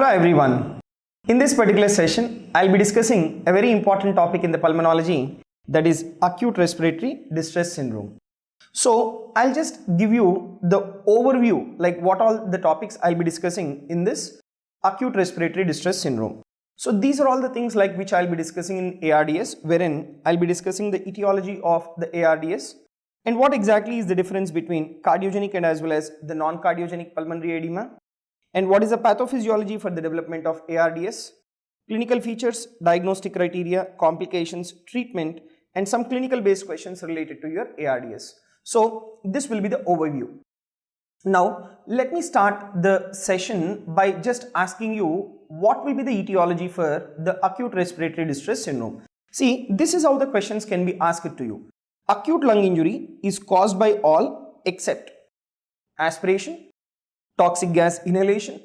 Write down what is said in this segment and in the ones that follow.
Hello everyone. In this particular session, I'll be discussing a very important topic in the pulmonology, that is acute respiratory distress syndrome. So I'll just give you the overview, like what all the topics I'll be discussing in this acute respiratory distress syndrome. So these are all the things like which I'll be discussing in ARDS, wherein I'll be discussing the etiology of the ARDS and what exactly is the difference between cardiogenic and as well as the non-cardiogenic pulmonary edema, and what is the pathophysiology for the development of ARDS, clinical features, diagnostic criteria, complications, treatment, and some clinical based questions related to your ARDS. So this will be the overview. Now let me start the session by just asking you what will be the etiology for the acute respiratory distress syndrome. See, this is how the questions can be asked to you. Acute lung injury is caused by all except aspiration, toxic gas inhalation,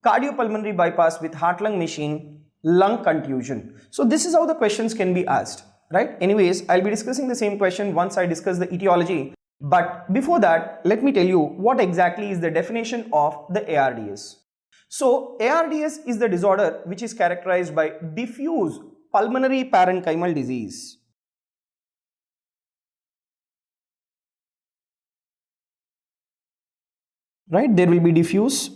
cardiopulmonary bypass with heart-lung machine, lung contusion. So this is how the questions can be asked, right? Anyways, I'll be discussing the same question once I discuss the etiology. But before that, let me tell you what exactly is the definition of the ARDS. So ARDS is the disorder which is characterized by diffuse pulmonary parenchymal disease. Right, there will be diffuse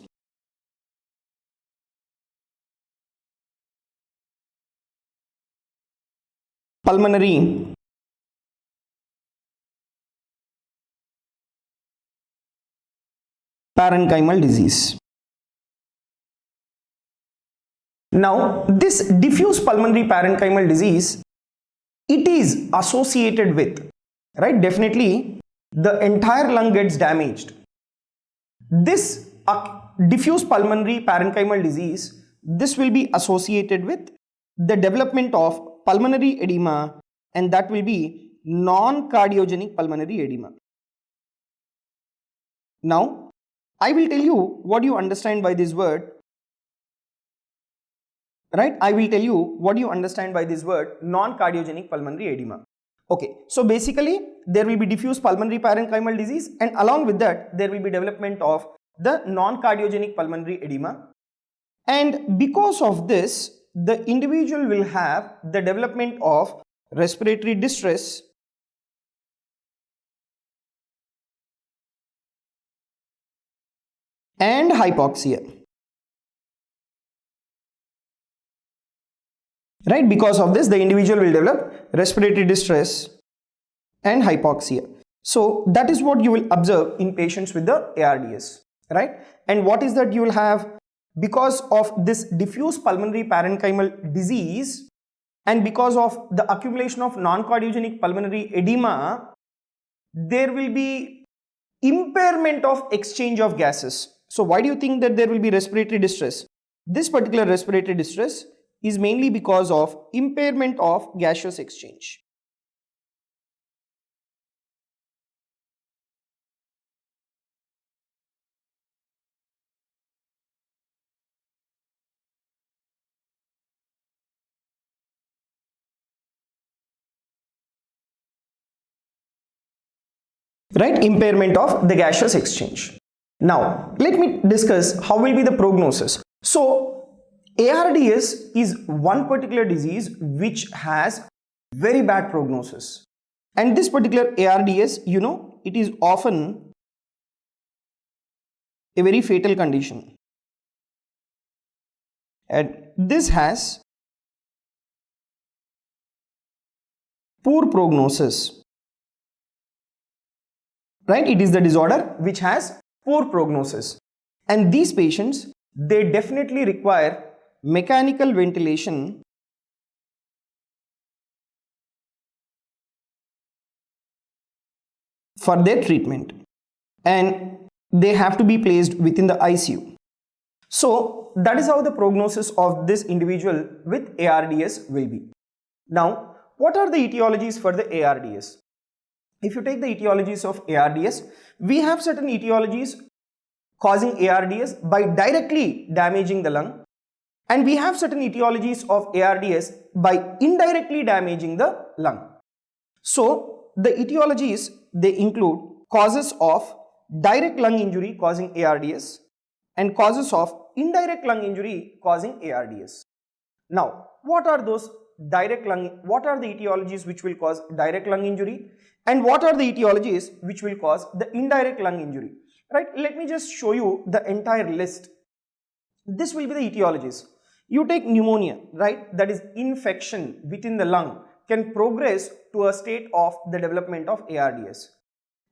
pulmonary parenchymal disease. Now this diffuse pulmonary parenchymal disease, it is associated with, right, definitely the entire lung gets damaged. This diffuse pulmonary parenchymal disease, this will be associated with the development of pulmonary edema, and that will be non-cardiogenic pulmonary edema. Now, I will tell you what you understand by this word, right? I will tell you what you understand by this word non-cardiogenic pulmonary edema. Okay, so basically there will be diffuse pulmonary parenchymal disease, and along with that there will be development of the non-cardiogenic pulmonary edema, and because of this the individual will have the development of respiratory distress and hypoxia. Right, because of this the individual will develop respiratory distress and hypoxia. So that is what you will observe in patients with the ARDS, right? And what is that you will have? Because of this diffuse pulmonary parenchymal disease and because of the accumulation of non-cardiogenic pulmonary edema, there will be impairment of exchange of gases. So why do you think that there will be respiratory distress? This particular respiratory distress is mainly because of impairment of gaseous exchange. Right, impairment of the gaseous exchange. Now let me discuss how will be the prognosis. So ARDS is one particular disease which has very bad prognosis, and this particular ARDS, you know, it is often a very fatal condition, and this has poor prognosis, right? It is the disorder which has poor prognosis, and these patients, they definitely require mechanical ventilation for their treatment, and they have to be placed within the ICU. So that is how the prognosis of this individual with ARDS will be. Now, what are the etiologies for the ARDS? If you take the etiologies of ARDS, we have certain etiologies causing ARDS by directly damaging the lung, and we have certain etiologies of ARDS by indirectly damaging the lung. So the etiologies, they include causes of direct lung injury causing ARDS and causes of indirect lung injury causing ARDS. Now, what are the etiologies which will cause direct lung injury, and what are the etiologies which will cause the indirect lung injury? Right, let me just show you the entire list. This will be the etiologies. You take pneumonia, right, that is infection within the lung can progress to a state of the development of ARDS.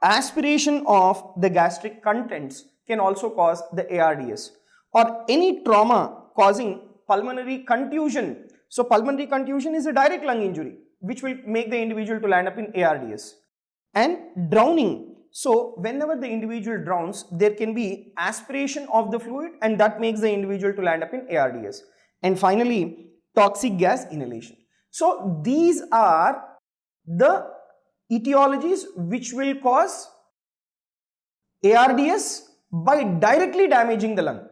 Aspiration of the gastric contents can also cause the ARDS, or any trauma causing pulmonary contusion. So pulmonary contusion is a direct lung injury which will make the individual to land up in ARDS. And drowning. So whenever the individual drowns, there can be aspiration of the fluid, and that makes the individual to land up in ARDS. And finally, toxic gas inhalation. So these are the etiologies which will cause ARDS by directly damaging the lung.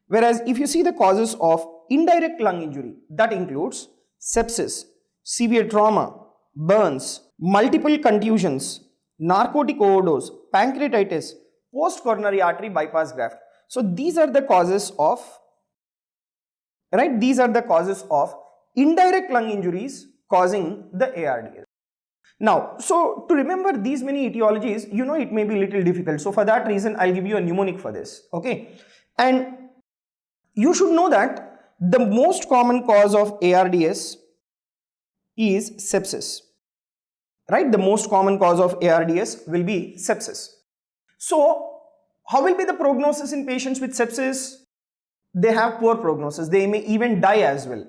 Whereas if you see the causes of indirect lung injury, that includes sepsis, severe trauma, burns, multiple contusions, narcotic overdose, pancreatitis, post-coronary artery bypass graft. So these are the causes of, right, these are the causes of indirect lung injuries causing the ARDS. Now, so to remember these many etiologies, you know, it may be a little difficult. So for that reason, I'll give you a mnemonic for this. Okay. And you should know that the most common cause of ARDS is sepsis. Right? The most common cause of ARDS will be sepsis. So how will be the prognosis in patients with sepsis? They have poor prognosis. They may even die as well.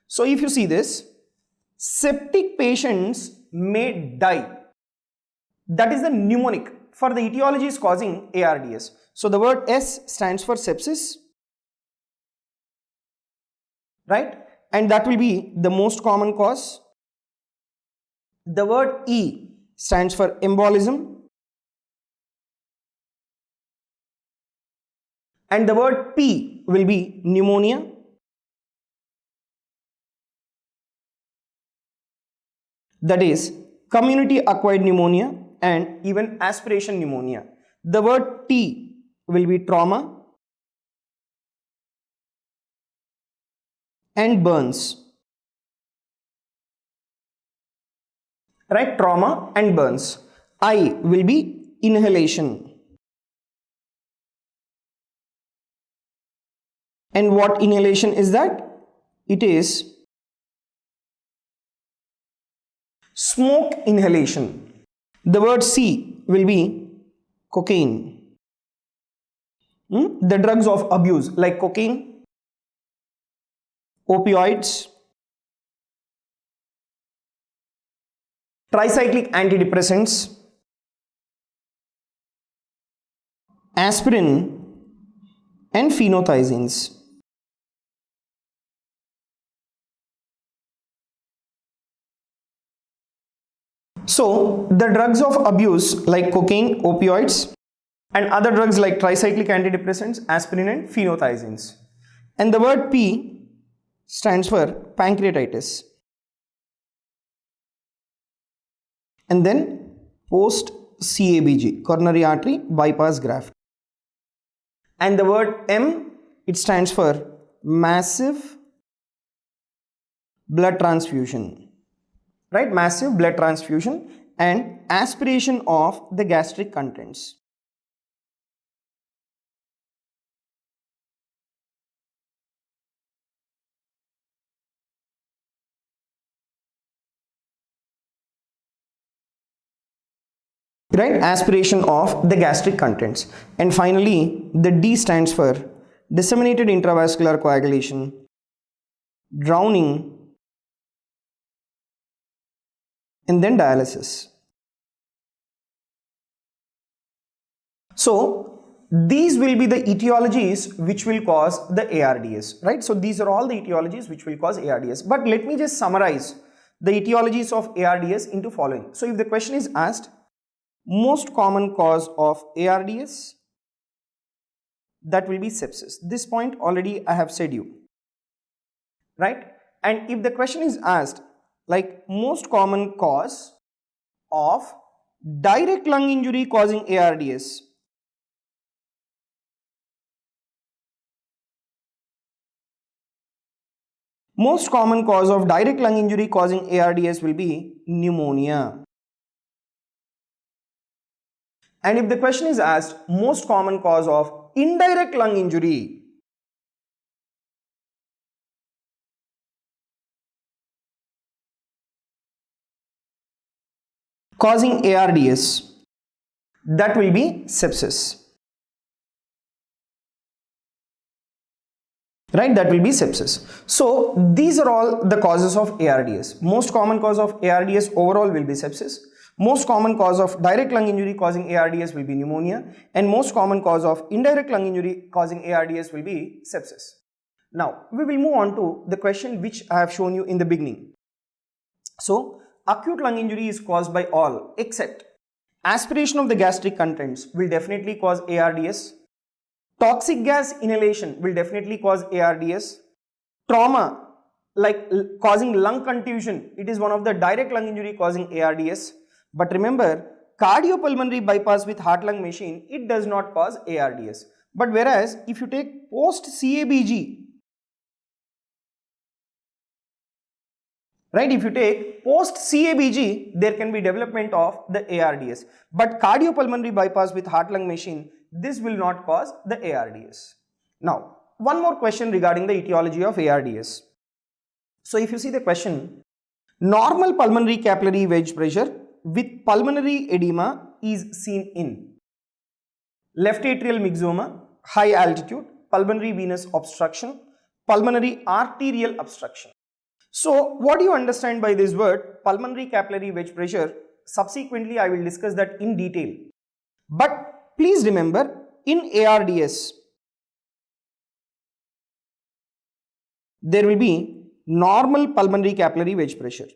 So if you see this, septic patients may die. That is the mnemonic for the etiologies causing ARDS. So the word S stands for sepsis, right? And that will be the most common cause. The word E stands for embolism, and the word P will be pneumonia. That is community acquired pneumonia and even aspiration pneumonia. The word T will be trauma and burns. Right, trauma and burns. I will be inhalation. And what inhalation is that? It is smoke inhalation. The word C will be cocaine. The drugs of abuse like cocaine, opioids, tricyclic antidepressants, aspirin and phenothiazines. So the drugs of abuse like cocaine, opioids and other drugs like tricyclic antidepressants, aspirin and phenothiazines. And the word P stands for pancreatitis. And then post CABG, coronary artery bypass graft. And the word M, it stands for massive blood transfusion. Right, massive blood transfusion and aspiration of the gastric contents. Right, aspiration of the gastric contents. And finally, the D stands for disseminated intravascular coagulation, drowning, and then dialysis. So these will be the etiologies which will cause the ARDS, right? So these are all the etiologies which will cause ARDS. But let me just summarize the etiologies of ARDS into following. So if the question is asked, most common cause of ARDS, that will be sepsis. This point already I have said you, right? And if the question is asked like most common cause of direct lung injury causing ARDS, Most common cause of direct lung injury causing ARDS will be pneumonia. And if the question is asked, most common cause of indirect lung injury, causing ARDS, that will be sepsis. Right, that will be sepsis. So these are all the causes of ARDS. Most common cause of ARDS overall will be sepsis. Most common cause of direct lung injury causing ARDS will be pneumonia, and most common cause of indirect lung injury causing ARDS will be sepsis. Now we will move on to the question which I have shown you in the beginning. So acute lung injury is caused by all except aspiration of the gastric contents will definitely cause ARDS. Toxic gas inhalation will definitely cause ARDS. Trauma, like causing lung contusion, it is one of the direct lung injury causing ARDS. But remember, cardiopulmonary bypass with heart-lung machine, it does not cause ARDS. But whereas, if you take post-CABG, right, if you take post-CABG, there can be development of the ARDS. But cardiopulmonary bypass with heart-lung machine, this will not cause the ARDS. Now, one more question regarding the etiology of ARDS. So, if you see the question, normal pulmonary capillary wedge pressure with pulmonary edema is seen in left atrial myxoma, high altitude, pulmonary venous obstruction, pulmonary arterial obstruction. So, what do you understand by this word pulmonary capillary wedge pressure? Subsequently, I will discuss that in detail. But please remember, in ARDS, there will be normal pulmonary capillary wedge pressure.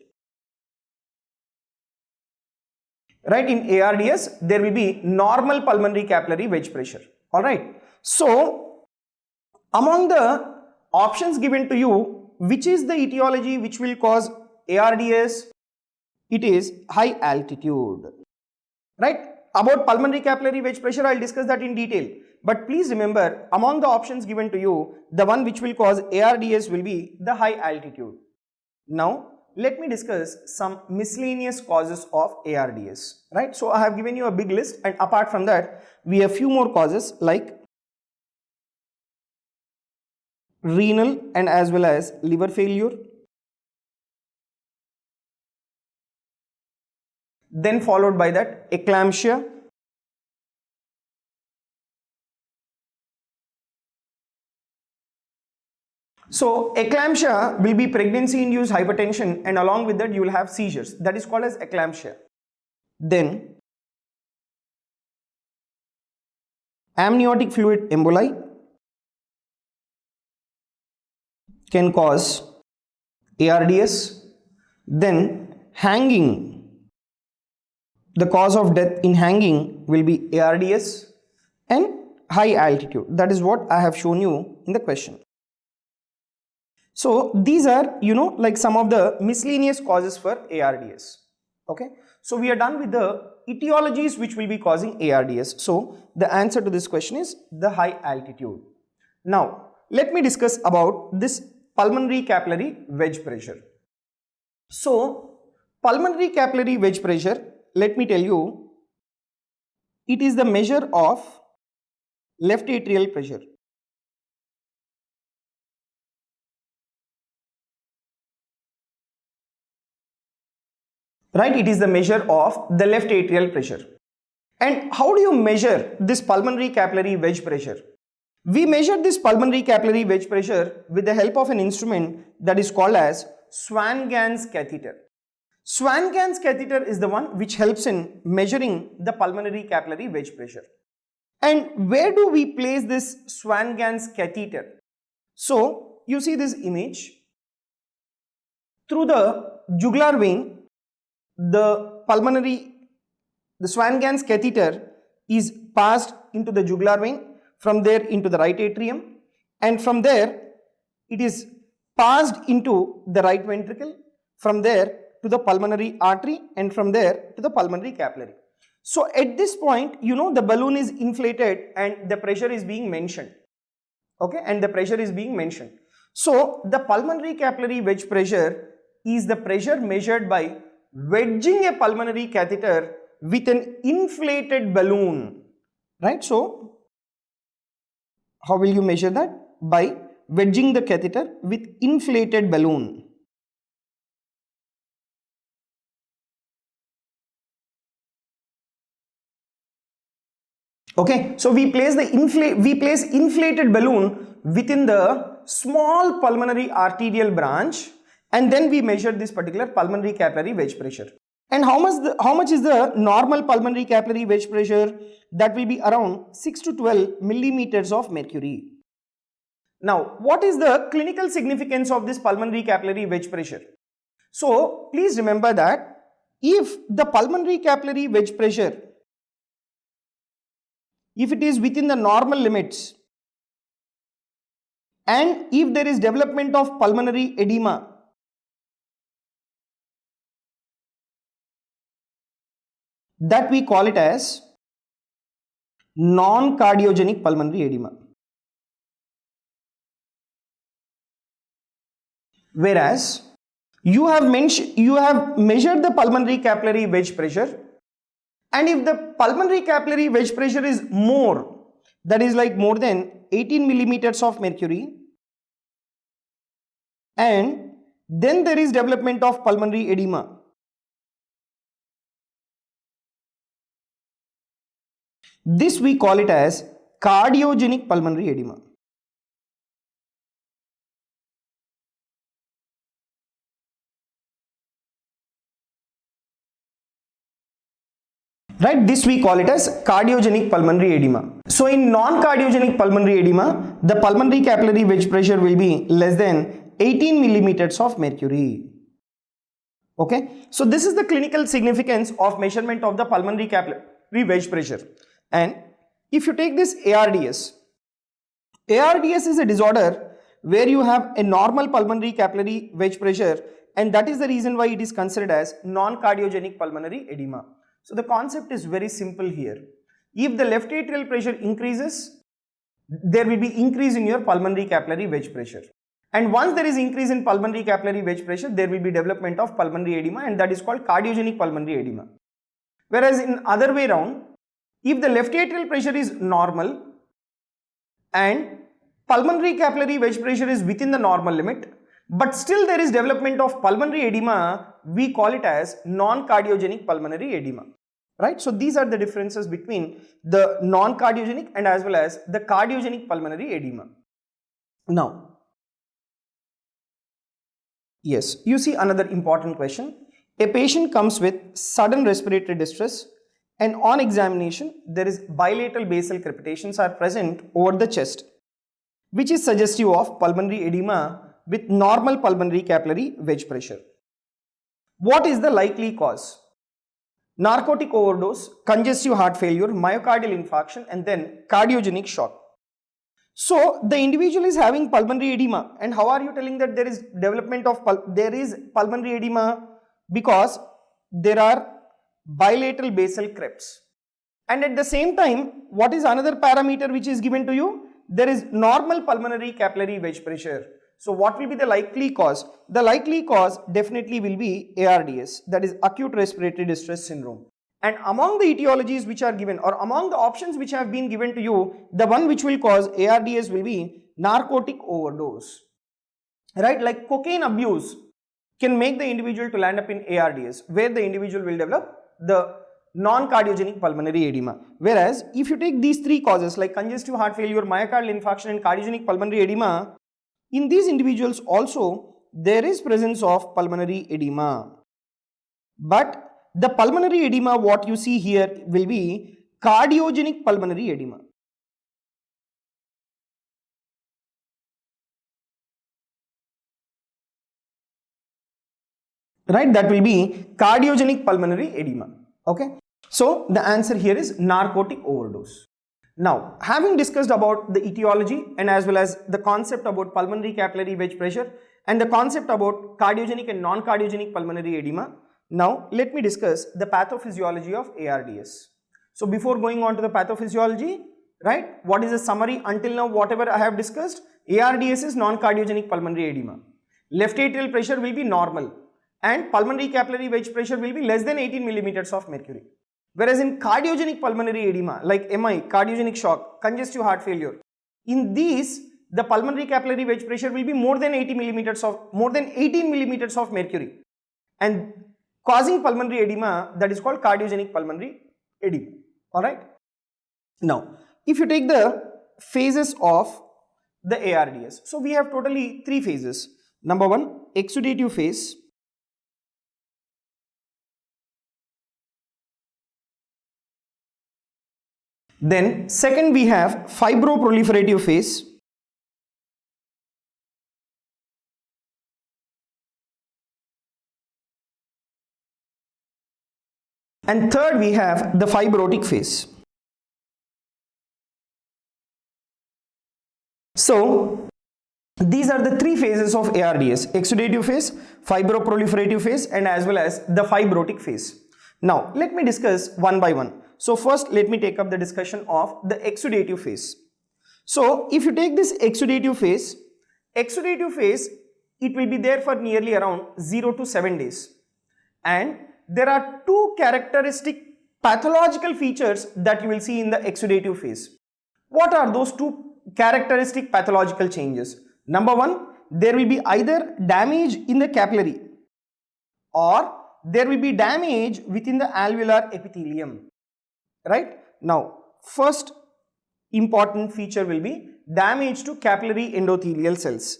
Right, in ARDS, there will be normal pulmonary capillary wedge pressure. Alright. So, among the options given to you, which is the etiology which will cause ARDS? It is high altitude. Right? About pulmonary capillary wedge pressure, I will discuss that in detail. But please remember, among the options given to you, the one which will cause ARDS will be the high altitude. Now, let me discuss some miscellaneous causes of ARDS. Right? So, I have given you a big list, and apart from that, we have few more causes like renal and as well as liver failure. Then followed by that, eclampsia. So, eclampsia will be pregnancy-induced hypertension, and along with that you will have seizures. That is called as eclampsia. Then, amniotic fluid emboli can cause ARDS. Then, hanging. The cause of death in hanging will be ARDS and high altitude. That is what I have shown you in the question. So these are, like some of the miscellaneous causes for ARDS. Okay. So we are done with the etiologies which will be causing ARDS. So the answer to this question is the high altitude. Now let me discuss about this pulmonary capillary wedge pressure. So pulmonary capillary wedge pressure, let me tell you, it is the measure of left atrial pressure. Right, it is the measure of the left atrial pressure. And how do you measure this pulmonary capillary wedge pressure? We measure this pulmonary capillary wedge pressure with the help of an instrument that is called as Swan-Ganz catheter. Swan-Ganz catheter is the one which helps in measuring the pulmonary capillary wedge pressure. And where do we place this Swan-Ganz catheter? So, you see this image. Through the jugular vein, the Swan-Ganz catheter is passed into the jugular vein, from there into the right atrium, and from there it is passed into the right ventricle, from there to the pulmonary artery, and from there to the pulmonary capillary. So at this point, the balloon is inflated and the pressure is being mentioned. Okay, and the pressure is being mentioned. So the pulmonary capillary wedge pressure is the pressure measured by wedging a pulmonary catheter with an inflated balloon, right? So how will you measure that? By wedging the catheter with inflated balloon. Okay, so we place inflated balloon within the small pulmonary arterial branch, and then we measure this particular pulmonary capillary wedge pressure. And how much is the normal pulmonary capillary wedge pressure? That will be around 6 to 12 millimeters of mercury. Now, what is the clinical significance of this pulmonary capillary wedge pressure? So, please remember that if the pulmonary capillary wedge pressure, if it is within the normal limits, and if there is development of pulmonary edema, that we call it as non-cardiogenic pulmonary edema. Whereas you have measured the pulmonary capillary wedge pressure, and if the pulmonary capillary wedge pressure is more, that is like more than 18 millimeters of mercury, and then there is development of pulmonary edema, this we call it as cardiogenic pulmonary edema. Right, this we call it as cardiogenic pulmonary edema. So in non-cardiogenic pulmonary edema, the pulmonary capillary wedge pressure will be less than 18 millimeters of mercury. Okay, so this is the clinical significance of measurement of the pulmonary capillary wedge pressure. And if you take this ARDS is a disorder where you have a normal pulmonary capillary wedge pressure, and that is the reason why it is considered as non-cardiogenic pulmonary edema. So the concept is very simple here. If the left atrial pressure increases, there will be increase in your pulmonary capillary wedge pressure. And once there is increase in pulmonary capillary wedge pressure, there will be development of pulmonary edema, and that is called cardiogenic pulmonary edema. Whereas in other way around, if the left atrial pressure is normal and pulmonary capillary wedge pressure is within the normal limit, but still there is development of pulmonary edema, we call it as non-cardiogenic pulmonary edema. Right? So these are the differences between the non-cardiogenic and as well as the cardiogenic pulmonary edema. Now, yes, you see another important question. A patient comes with sudden respiratory distress, and on examination there is bilateral basal crepitations are present over the chest, which is suggestive of pulmonary edema with normal pulmonary capillary wedge pressure. What is the likely cause? Narcotic overdose, congestive heart failure, myocardial infarction, and then cardiogenic shock. So the individual is having pulmonary edema, and how are you telling that there is development of pulmonary edema? Because there are bilateral basal creps. And at the same time, what is another parameter which is given to you? There is normal pulmonary capillary wedge pressure. So what will be the likely cause? The likely cause definitely will be ARDS, that is Acute Respiratory Distress Syndrome. And among the etiologies which are given, or among the options which have been given to you, the one which will cause ARDS will be narcotic overdose. Right, like cocaine abuse can make the individual to land up in ARDS, where the individual will develop the non-cardiogenic pulmonary edema. Whereas if you take these three causes like congestive heart failure, myocardial infarction, and cardiogenic pulmonary edema, in these individuals also there is presence of pulmonary edema. But the pulmonary edema what you see here will be cardiogenic pulmonary edema. Right, that will be cardiogenic pulmonary edema. Okay, so the answer here is narcotic overdose. Now, having discussed about the etiology and as well as the concept about pulmonary capillary wedge pressure and the concept about cardiogenic and non-cardiogenic pulmonary edema, now let me discuss the pathophysiology of ARDS. So before going on to the pathophysiology, right? What is the summary until now, whatever I have discussed? ARDS is non-cardiogenic pulmonary edema. Left atrial pressure will be normal and pulmonary capillary wedge pressure will be less than 18 millimeters of mercury. Whereas in cardiogenic pulmonary edema like MI, cardiogenic shock, congestive heart failure, in these the pulmonary capillary wedge pressure will be more than 18 millimeters of mercury and causing pulmonary edema, that is called cardiogenic pulmonary edema. Alright. Now, if you take the phases of the ARDS, so we have totally 3 phases. Number 1, exudative phase. Then second we have fibroproliferative phase. And third we have the fibrotic phase. So these are the 3 phases of ARDS: exudative phase, fibroproliferative phase, and as well as the fibrotic phase. Now let me discuss one by one. So first let me take up the discussion of the exudative phase. So if you take this exudative phase, it will be there for nearly around 0 to 7 days. And there are 2 characteristic pathological features that you will see in the exudative phase. What are those 2 characteristic pathological changes? Number 1, there will be either damage in the capillary or there will be damage within the alveolar epithelium. Right? Now, first important feature will be damage to capillary endothelial cells.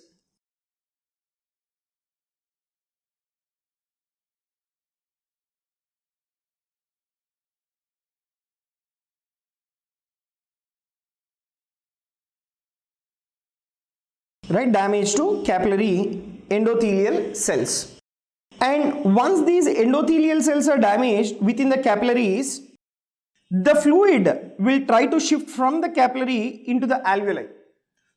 Right? Damage to capillary endothelial cells. And once these endothelial cells are damaged within the capillaries, the fluid will try to shift from the capillary into the alveoli.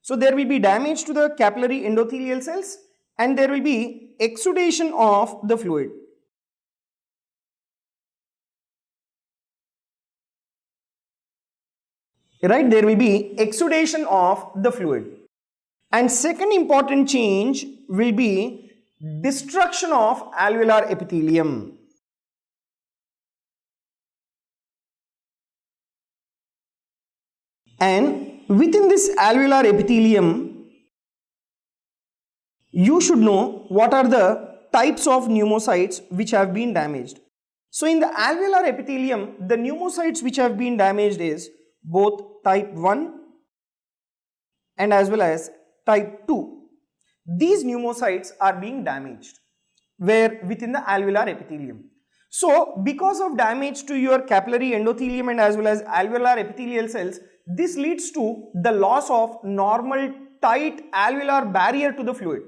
So there will be damage to the capillary endothelial cells and there will be exudation of the fluid. Right? There will be exudation of the fluid. And second important change will be destruction of alveolar epithelium. And within this alveolar epithelium, you should know what are the types of pneumocytes which have been damaged. So in the alveolar epithelium, the pneumocytes which have been damaged is both type 1 and as well as type 2. These pneumocytes are being damaged where within the alveolar epithelium. So because of damage to your capillary endothelium and as well as alveolar epithelial cells, this leads to the loss of normal tight alveolar barrier to the fluid.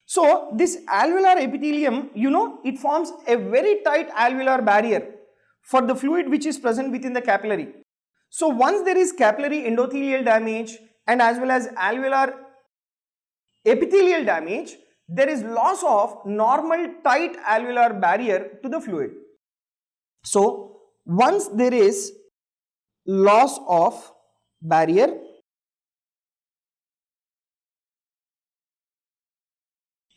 So this alveolar epithelium, it forms a very tight alveolar barrier for the fluid which is present within the capillary. So once there is capillary endothelial damage and as well as alveolar epithelial damage, there is loss of normal tight alveolar barrier to the fluid. So once there is loss of barrier,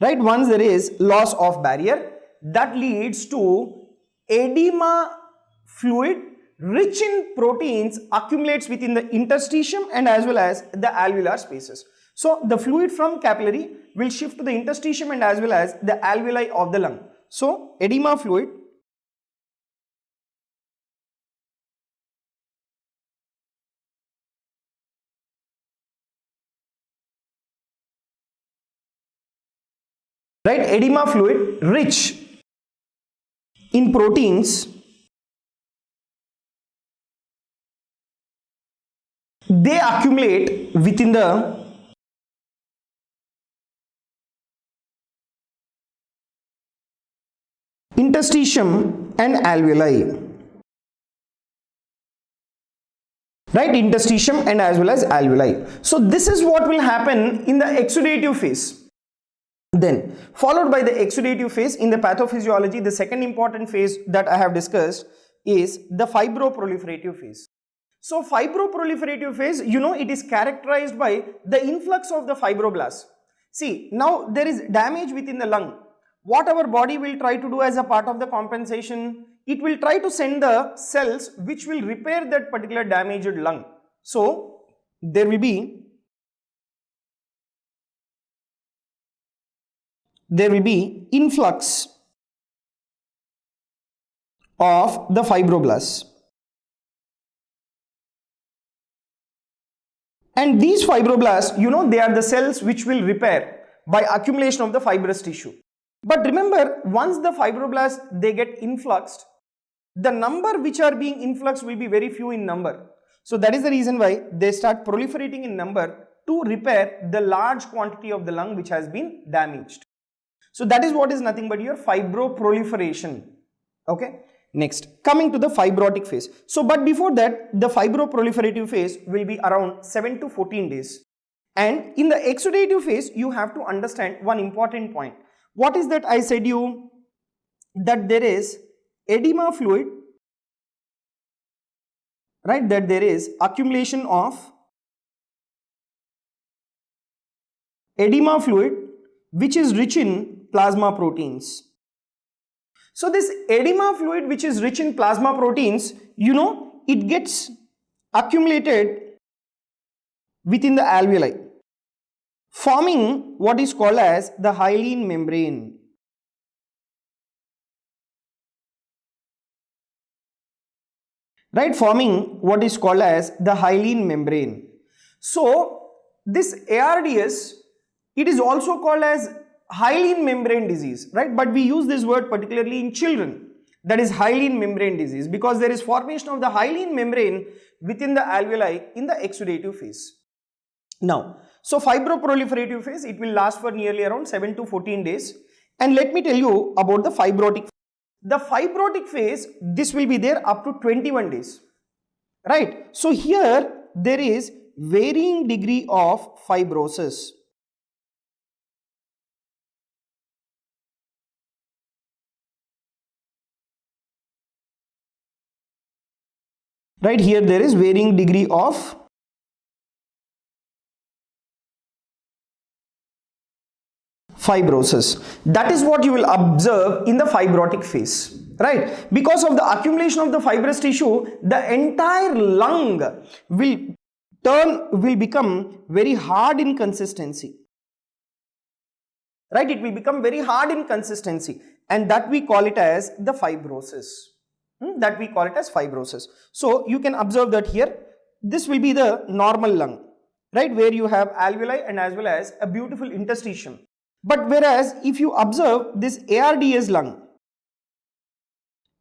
right, once there is loss of barrier, that leads to edema fluid rich in proteins accumulates within the interstitium and as well as the alveolar spaces. So the fluid from capillary will shift to the interstitium and as well as the alveoli of the lung. So edema fluid edema fluid rich in proteins, they accumulate within the interstitium and alveoli. Right, interstitium and as well as alveoli. So this is what will happen in the exudative phase. Then followed by the exudative phase in the pathophysiology, the second important phase that I have discussed is the fibroproliferative phase. So fibroproliferative phase, it is characterized by the influx of the fibroblasts. See, now there is damage within the lung. What our body will try to do as a part of the compensation, it will try to send the cells which will repair that particular damaged lung. So there will be influx of the fibroblasts. And these fibroblasts, they are the cells which will repair by accumulation of the fibrous tissue. But remember, once the fibroblasts, they get influxed, the number which are being influxed will be very few in number. So that is the reason why they start proliferating in number to repair the large quantity of the lung which has been damaged. So that is what is nothing but your fibroproliferation. Okay. Next, coming to the fibrotic phase. So, but before that, the fibroproliferative phase will be around 7 to 14 days. And in the exudative phase, you have to understand one important point. What is that? I said you that there is edema fluid, right? That there is accumulation of edema fluid which is rich in plasma proteins. So this edema fluid which is rich in plasma proteins, it gets accumulated within the alveoli, forming what is called as the hyaline membrane. Right, forming what is called as the hyaline membrane. So this ARDS, it is also called as hyaline membrane disease, right? But we use this word particularly in children, that is hyaline membrane disease, because there is formation of the hyaline membrane within the alveoli in the exudative phase. Now, so fibroproliferative phase, it will last for nearly around 7 to 14 days. And let me tell you about the fibrotic. The fibrotic phase, this will be there up to 21 days, right? So here there is varying degree of fibrosis. Right, here there is varying degree of fibrosis. That is what you will observe in the fibrotic phase, right? Because of the accumulation of the fibrous tissue, the entire lung will become very hard in consistency, right? It will become very hard in consistency, and that we call it as the fibrosis. That we call it as fibrosis. So you can observe that here, this will be the normal lung, right, where you have alveoli and as well as a beautiful interstitium. But whereas if you observe this ARDS lung,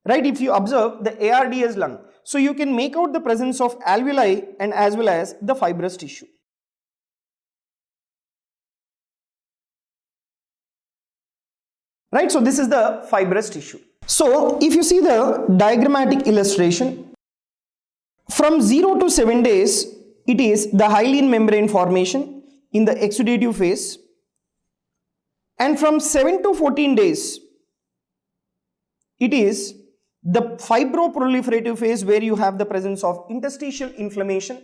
right, if you observe the ARDS lung, so you can make out the presence of alveoli and as well as the fibrous tissue. Right, so this is the fibrous tissue. So if you see the diagrammatic illustration, from 0 to 7 days, it is the hyaline membrane formation in the exudative phase, and from 7 to 14 days, it is the fibroproliferative phase where you have the presence of interstitial inflammation,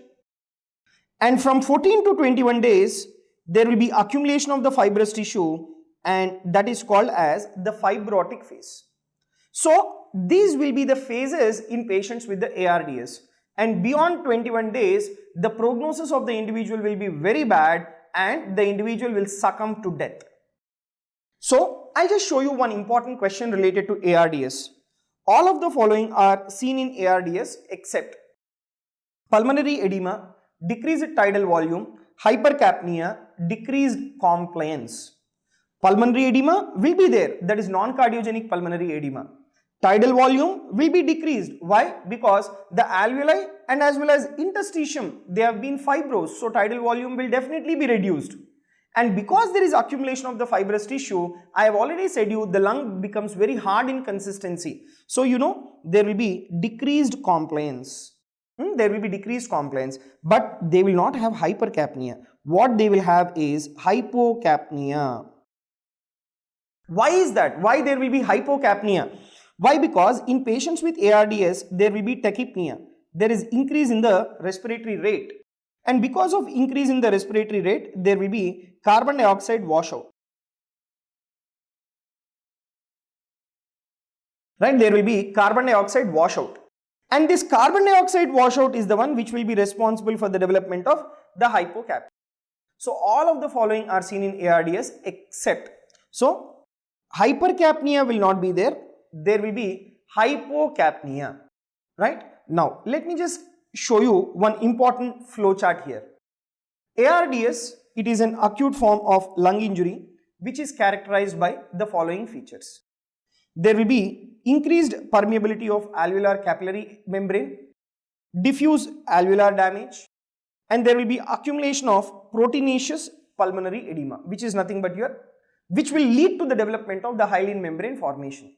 and from 14 to 21 days, there will be accumulation of the fibrous tissue, and that is called as the fibrotic phase. So these will be the phases in patients with the ARDS, and beyond 21 days, the prognosis of the individual will be very bad and the individual will succumb to death. So I'll just show you one important question related to ARDS. All of the following are seen in ARDS except pulmonary edema, decreased tidal volume, hypercapnia, decreased compliance. Pulmonary edema will be there, that is non-cardiogenic pulmonary edema. Tidal volume will be decreased. Why? Because the alveoli and as well as interstitium, they have been fibrous, so tidal volume will definitely be reduced. And because there is accumulation of the fibrous tissue, I have already said you, the lung becomes very hard in consistency. So there will be decreased compliance. There will be decreased compliance, but they will not have hypercapnia. What they will have is hypocapnia. Why is that? Why there will be hypocapnia? Why? Because in patients with ARDS, there will be tachypnea. there is increase in the respiratory rate. And because of increase in the respiratory rate, there will be carbon dioxide washout. Right, there will be carbon dioxide washout. And this carbon dioxide washout is the one which will be responsible for the development of the hypocapnia. So all of the following are seen in ARDS except, so hypercapnia will not be there, there will be hypocapnia. Right, now let me just show you one important flow chart here. ARDS, it is an acute form of lung injury which is characterized by the following features. There will be increased permeability of alveolar capillary membrane, diffuse alveolar damage, and there will be accumulation of proteinaceous pulmonary edema, which is nothing but which will lead to the development of the hyaline membrane formation.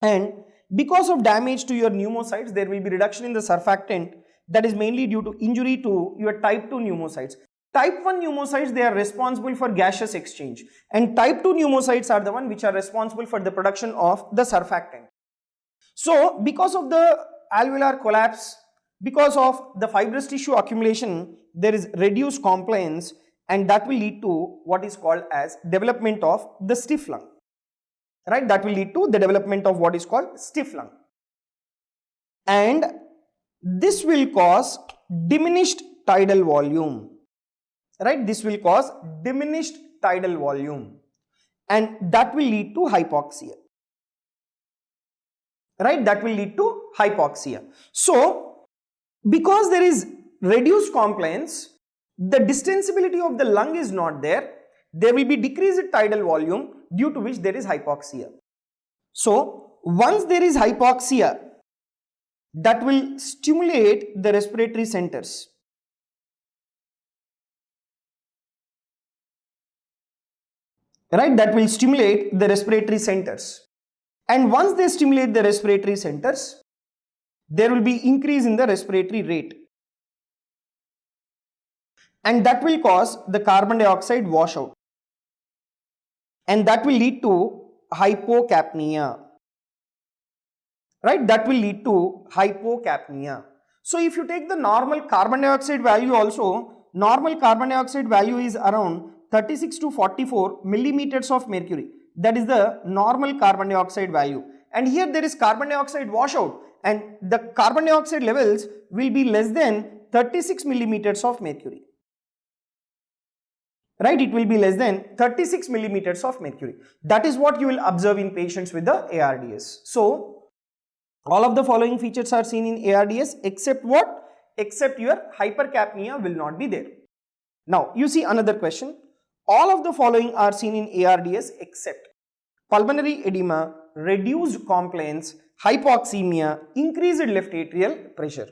And because of damage to your pneumocytes, there will be reduction in the surfactant, that is mainly due to injury to your type 2 pneumocytes. Type 1 pneumocytes, they are responsible for gaseous exchange, and type 2 pneumocytes are the one which are responsible for the production of the surfactant. So because of the alveolar collapse, because of the fibrous tissue accumulation, there is reduced compliance, and that will lead to what is called as development of the stiff lung. Right, that will lead to the development of what is called stiff lung, and this will cause diminished tidal volume. Right, this will cause diminished tidal volume, and that will lead to hypoxia. Right, that will lead to hypoxia. So because there is reduced compliance, the distensibility of the lung is not there, there will be decreased tidal volume, due to which there is hypoxia. So once there is hypoxia, that will stimulate the respiratory centers. Right, that will stimulate the respiratory centers, and once they stimulate the respiratory centers, there will be increase in the respiratory rate, and that will cause the carbon dioxide washout, and that will lead to hypocapnia. Right, that will lead to hypocapnia. So if you take the normal carbon dioxide value also, normal carbon dioxide value is around 36 to 44 millimeters of mercury. That is the normal carbon dioxide value. And here there is carbon dioxide washout, and the carbon dioxide levels will be less than 36 millimeters of mercury. Right, it will be less than 36 millimeters of mercury. That is what you will observe in patients with the ARDS. So all of the following features are seen in ARDS except what? Except your hypercapnia will not be there. Now you see another question. All of the following are seen in ARDS except pulmonary edema, reduced compliance, hypoxemia, increased left atrial pressure.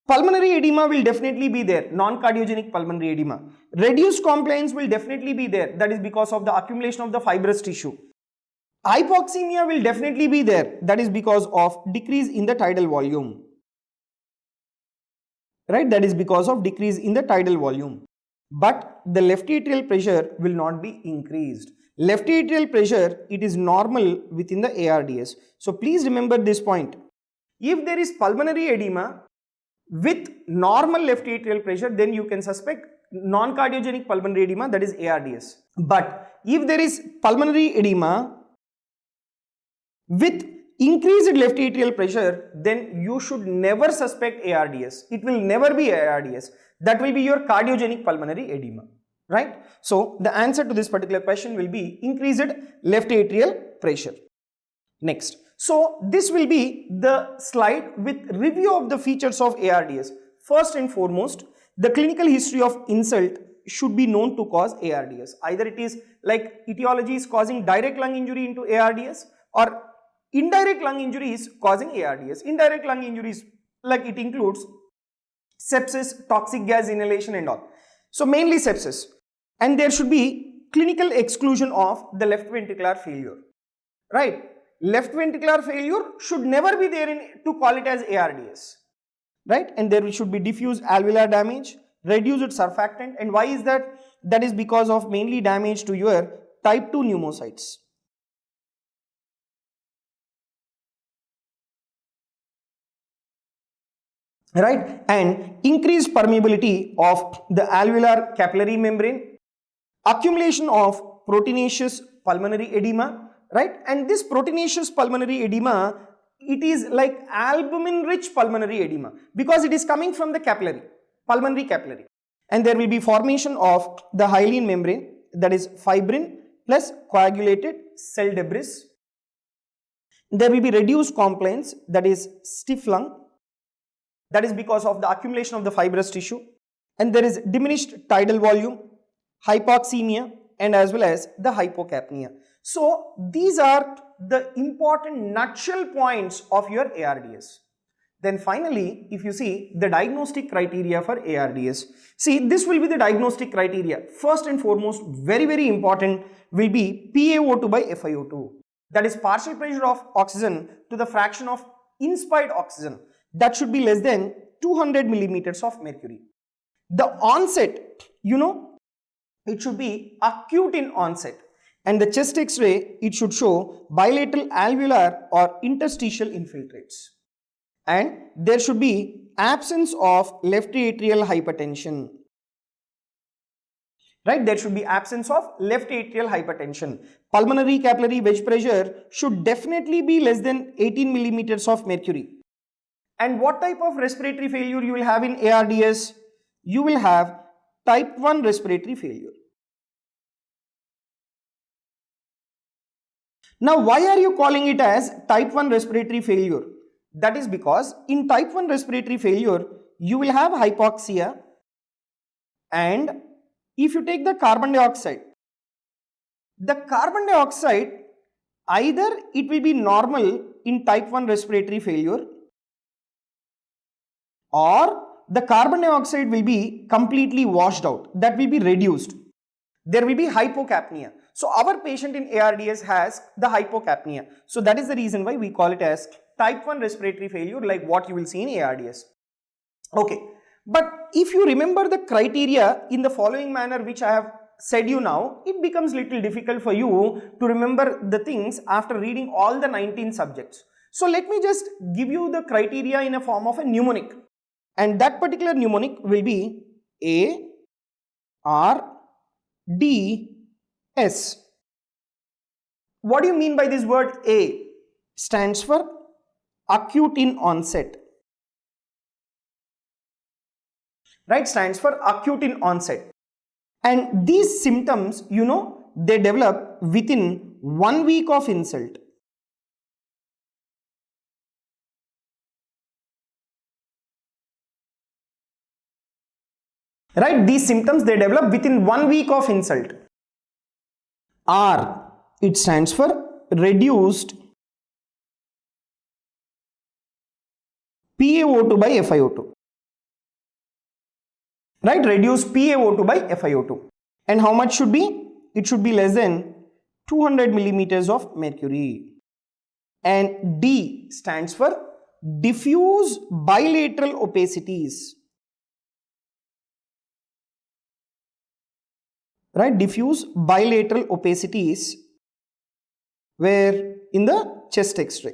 Pulmonary edema will definitely be there, non-cardiogenic pulmonary edema. Reduced compliance will definitely be there, that is because of the accumulation of the fibrous tissue. Hypoxemia will definitely be there, that is because of decrease in the tidal volume. Right, that is because of decrease in the tidal volume. But the left atrial pressure will not be increased. Left atrial pressure, it is normal within the ARDS. So please remember this point. If there is pulmonary edema with normal left atrial pressure, then you can suspect non-cardiogenic pulmonary edema, that is ARDS. But if there is pulmonary edema with increased left atrial pressure, then you should never suspect ARDS. It will never be ARDS. That will be your cardiogenic pulmonary edema. Right? So the answer to this particular question will be increased left atrial pressure. Next. So this will be the slide with review of the features of ARDS. First and foremost, the clinical history of insult should be known to cause ARDS. Either it is like etiology is causing direct lung injury into ARDS, or indirect lung injury is causing ARDS. Indirect lung injuries, like it includes sepsis, toxic gas inhalation and all. So mainly sepsis. And there should be clinical exclusion of the left ventricular failure. Right? Left ventricular failure should never be there to call it as ARDS. Right? And there should be diffuse alveolar damage, reduced surfactant. And why is that? That is because of mainly damage to your type 2 pneumocytes. right? And increased permeability of the alveolar capillary membrane, accumulation of proteinaceous pulmonary edema, right? And this proteinaceous pulmonary edema, it is like albumin rich pulmonary edema because it is coming from the capillary, pulmonary capillary. And there will be formation of the hyaline membrane, that is fibrin plus coagulated cell debris. There will be reduced compliance, that is stiff lung, that is because of the accumulation of the fibrous tissue, and there is diminished tidal volume, hypoxemia, and as well as the hypocapnia. So these are the important nutshell points of your ARDS. Then finally, if you see the diagnostic criteria for ARDS, see, this will be the diagnostic criteria. First and foremost, very important will be PaO₂ by FiO₂. That is partial pressure of oxygen to the fraction of inspired oxygen. That should be less than 200 millimeters of mercury. The onset, it should be acute in onset. And the chest X-ray, it should show bilateral alveolar or interstitial infiltrates. And there should be absence of left atrial hypertension. Right? There should be absence of left atrial hypertension. Pulmonary capillary wedge pressure should definitely be less than 18 millimeters of mercury. And what type of respiratory failure you will have in ARDS? You will have type 1 respiratory failure. Now, why are you calling it as type 1 respiratory failure? That is because in type 1 respiratory failure, you will have hypoxia, and if you take the carbon dioxide either it will be normal in type 1 respiratory failure, or the carbon dioxide will be completely washed out, that will be reduced. There will be hypocapnia. So our patient in ARDS has the hypocapnia. So that is the reason why we call it as type 1 respiratory failure, like what you will see in ARDS. Okay, but if you remember the criteria in the following manner which I have said you now, it becomes little difficult for you to remember the things after reading all the 19 subjects. So let me just give you the criteria in a form of a mnemonic, and that particular mnemonic will be A, R, D, S. What do you mean by this word A? Stands for acute in onset. Right? Stands for acute in onset. And these symptoms, they develop within 1 week of insult. Right? These symptoms, they develop within 1 week of insult. R, it stands for reduced PaO₂ by FiO₂. Right? Reduced PaO₂ by FiO₂. And how much should be? It should be less than 200 millimeters of mercury. And D stands for diffuse bilateral opacities. Right? Diffuse bilateral opacities where in the chest X-ray.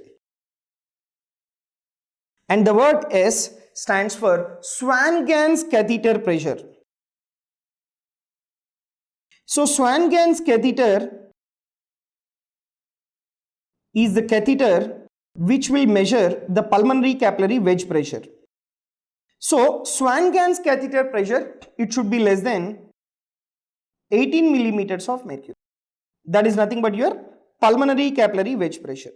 And the word S stands for Swan-Ganz catheter pressure. So Swan-Ganz catheter is the catheter which will measure the pulmonary capillary wedge pressure. So Swan-Ganz catheter pressure, it should be less than 18 millimeters of mercury. That is nothing but your pulmonary capillary wedge pressure.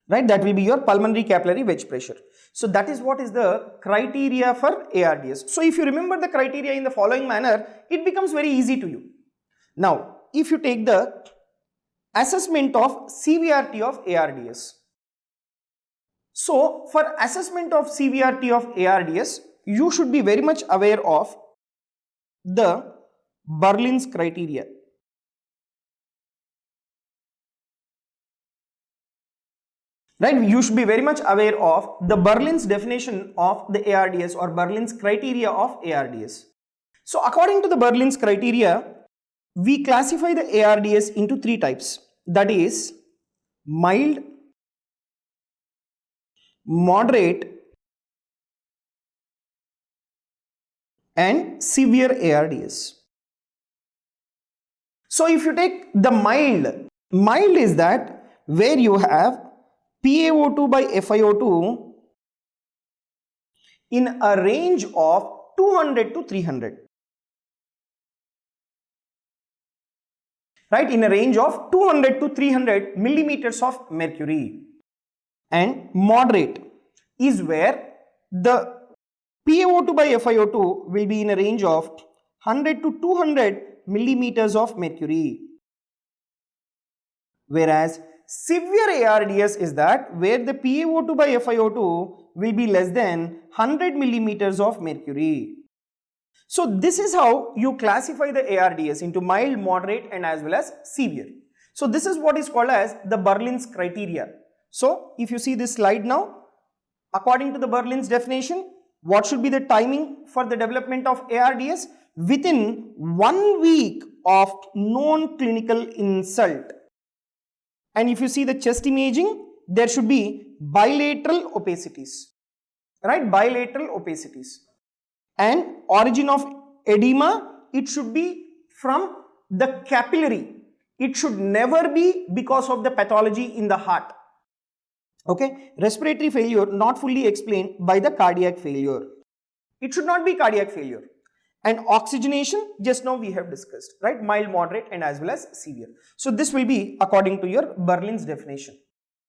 Right? That will be your pulmonary capillary wedge pressure. So that is what is the criteria for ARDS. So if you remember the criteria in the following manner, it becomes very easy to you. Now, if you take the assessment of severity of ARDS. So for assessment of severity of ARDS, you should be very much aware of the Berlin's criteria. Right? You should be very much aware of the Berlin's definition of the ARDS or Berlin's criteria of ARDS. So according to the Berlin's criteria, we classify the ARDS into 3 types. That is mild, moderate and severe ARDS. So if you take the mild is that where you have PaO₂ by FiO₂ in a range of 200 to 300. Right, in a range of 200 to 300 millimeters of mercury. And moderate is where the PaO₂ by FiO₂ will be in a range of 100 to 200 millimeters of mercury. Whereas severe ARDS is that where the PaO₂ by FiO₂ will be less than 100 millimeters of mercury. So this is how you classify the ARDS into mild, moderate and as well as severe. So this is what is called as the Berlin's criteria. So if you see this slide now, according to the Berlin's definition, what should be the timing for the development of ARDS? Within 1 week of known clinical insult. And if you see the chest imaging, there should be bilateral opacities. Right, bilateral opacities. And origin of edema, it should be from the capillary. It should never be because of the pathology in the heart. Okay, respiratory failure not fully explained by the cardiac failure. It should not be cardiac failure. And oxygenation, just now we have discussed, right? Mild, moderate and as well as severe. So this will be according to your Berlin's definition.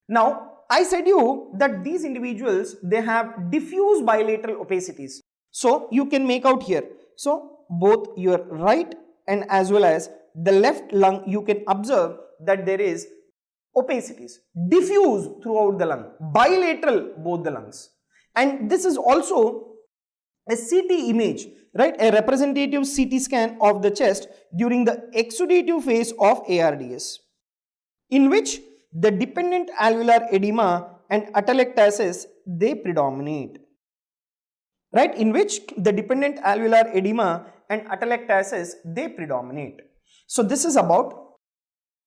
Now, I said you that these individuals, they have diffuse bilateral opacities. So you can make out here. So both your right and as well as the left lung, you can observe that there is opacities, diffuse throughout the lung, bilateral both the lungs. And this is also a CT image, right? A representative CT scan of the chest during the exudative phase of ARDS, in which the dependent alveolar edema and atelectasis, they predominate. Right, in which the dependent alveolar edema and atelectasis, they predominate. So this is about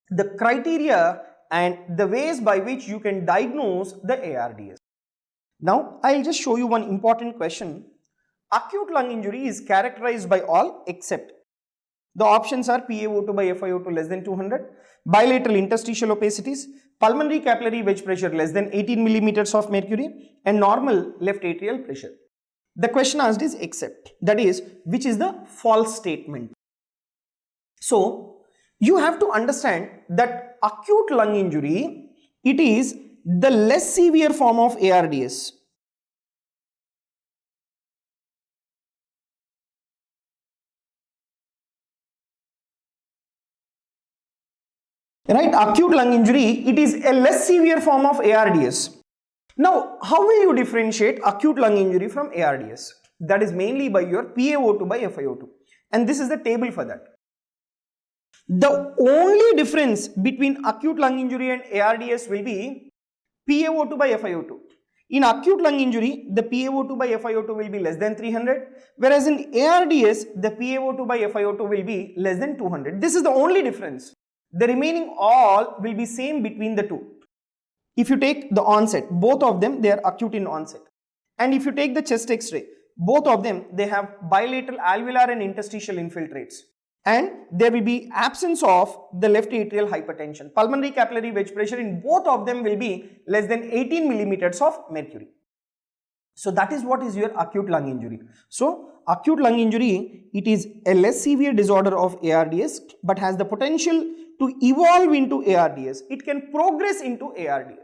the criteria and the ways by which you can diagnose the ARDS. Now I'll just show you one important question. Acute lung injury is characterized by all except the options are PaO₂ by FiO₂ less than 200, bilateral interstitial opacities, pulmonary capillary wedge pressure less than 18 millimeters of mercury, and normal left atrial pressure. The question asked is except, that is, which is the false statement. So you have to understand that acute lung injury, it is the less severe form of ARDS. Right, acute lung injury, it is a less severe form of ARDS. Now, how will you differentiate acute lung injury from ARDS? That is mainly by your PaO₂ by FiO₂. And this is the table for that. The only difference between acute lung injury and ARDS will be PaO₂ by FiO₂. In acute lung injury, the PaO₂ by FiO₂ will be less than 300, whereas in ARDS, the PaO₂ by FiO₂ will be less than 200. This is the only difference. The remaining all will be same between the two. If you take the onset, both of them, they are acute in onset. And if you take the chest X-ray, both of them, they have bilateral alveolar and interstitial infiltrates. And there will be absence of the left atrial hypertension. Pulmonary capillary wedge pressure in both of them will be less than 18 millimeters of mercury. So that is what is your acute lung injury. So acute lung injury, it is a less severe disorder of ARDS, but has the potential to evolve into ARDS. It can progress into ARDS,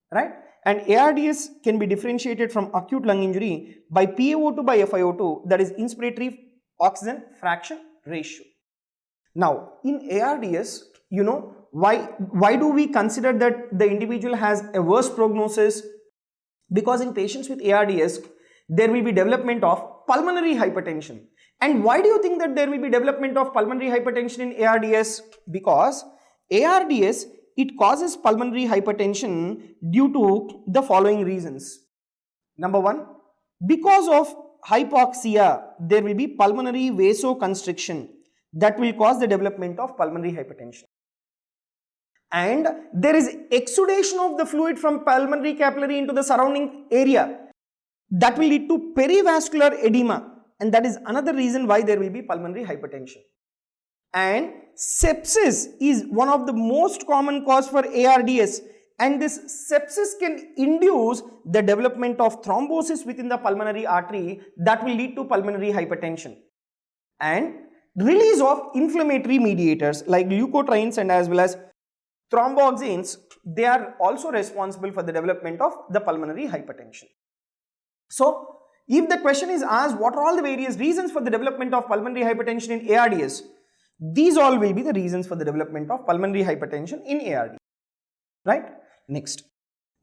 right? And ARDS can be differentiated from acute lung injury by PaO₂ by FiO₂, that is inspiratory oxygen fraction ratio. Now, in ARDS, you know, why do we consider that the individual has a worse prognosis? Because in patients with ARDS, there will be development of pulmonary hypertension. And why do you think that there will be development of pulmonary hypertension in ARDS? Because ARDS, it causes pulmonary hypertension due to the following reasons. Number one, because of hypoxemia, there will be pulmonary vasoconstriction that will cause the development of pulmonary hypertension. and there is exudation of the fluid from pulmonary capillary into the surrounding area, that will lead to perivascular edema, and that is another reason why there will be pulmonary hypertension. And sepsis is one of the most common cause for ARDS, and this sepsis can induce the development of thrombosis within the pulmonary artery that will lead to pulmonary hypertension. And release of inflammatory mediators like leukotrienes and as well as thromboxanes, they are also responsible for the development of the pulmonary hypertension. So, if the question is asked what are all the various reasons for the development of pulmonary hypertension in ARDS, these all will be the reasons for the development of pulmonary hypertension in ARDS, right? Next.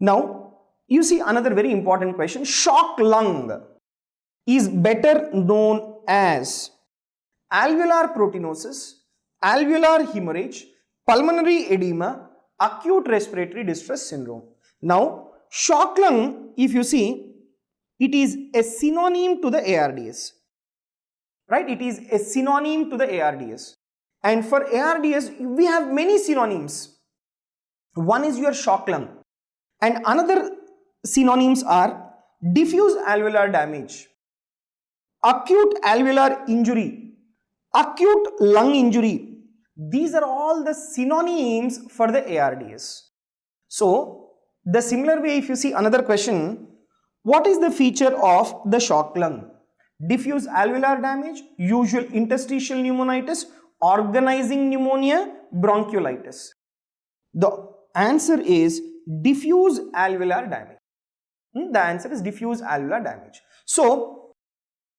Now, you see another very important question. Shock lung is better known as alveolar proteinosis, alveolar hemorrhage, pulmonary edema, acute respiratory distress syndrome. Now, shock lung, if you see, it is a synonym to the ARDS, right? It is a synonym to the ARDS. And for ARDS, we have many synonyms. One is your shock lung, and another synonyms are diffuse alveolar damage, acute alveolar injury, acute lung injury. These are all the synonyms for the ARDS. So, the similar way, if you see another question, what is the feature of the shock lung? Diffuse alveolar damage, usual interstitial pneumonitis, organizing pneumonia, bronchiolitis. The answer is diffuse alveolar damage. The answer is diffuse alveolar damage. So,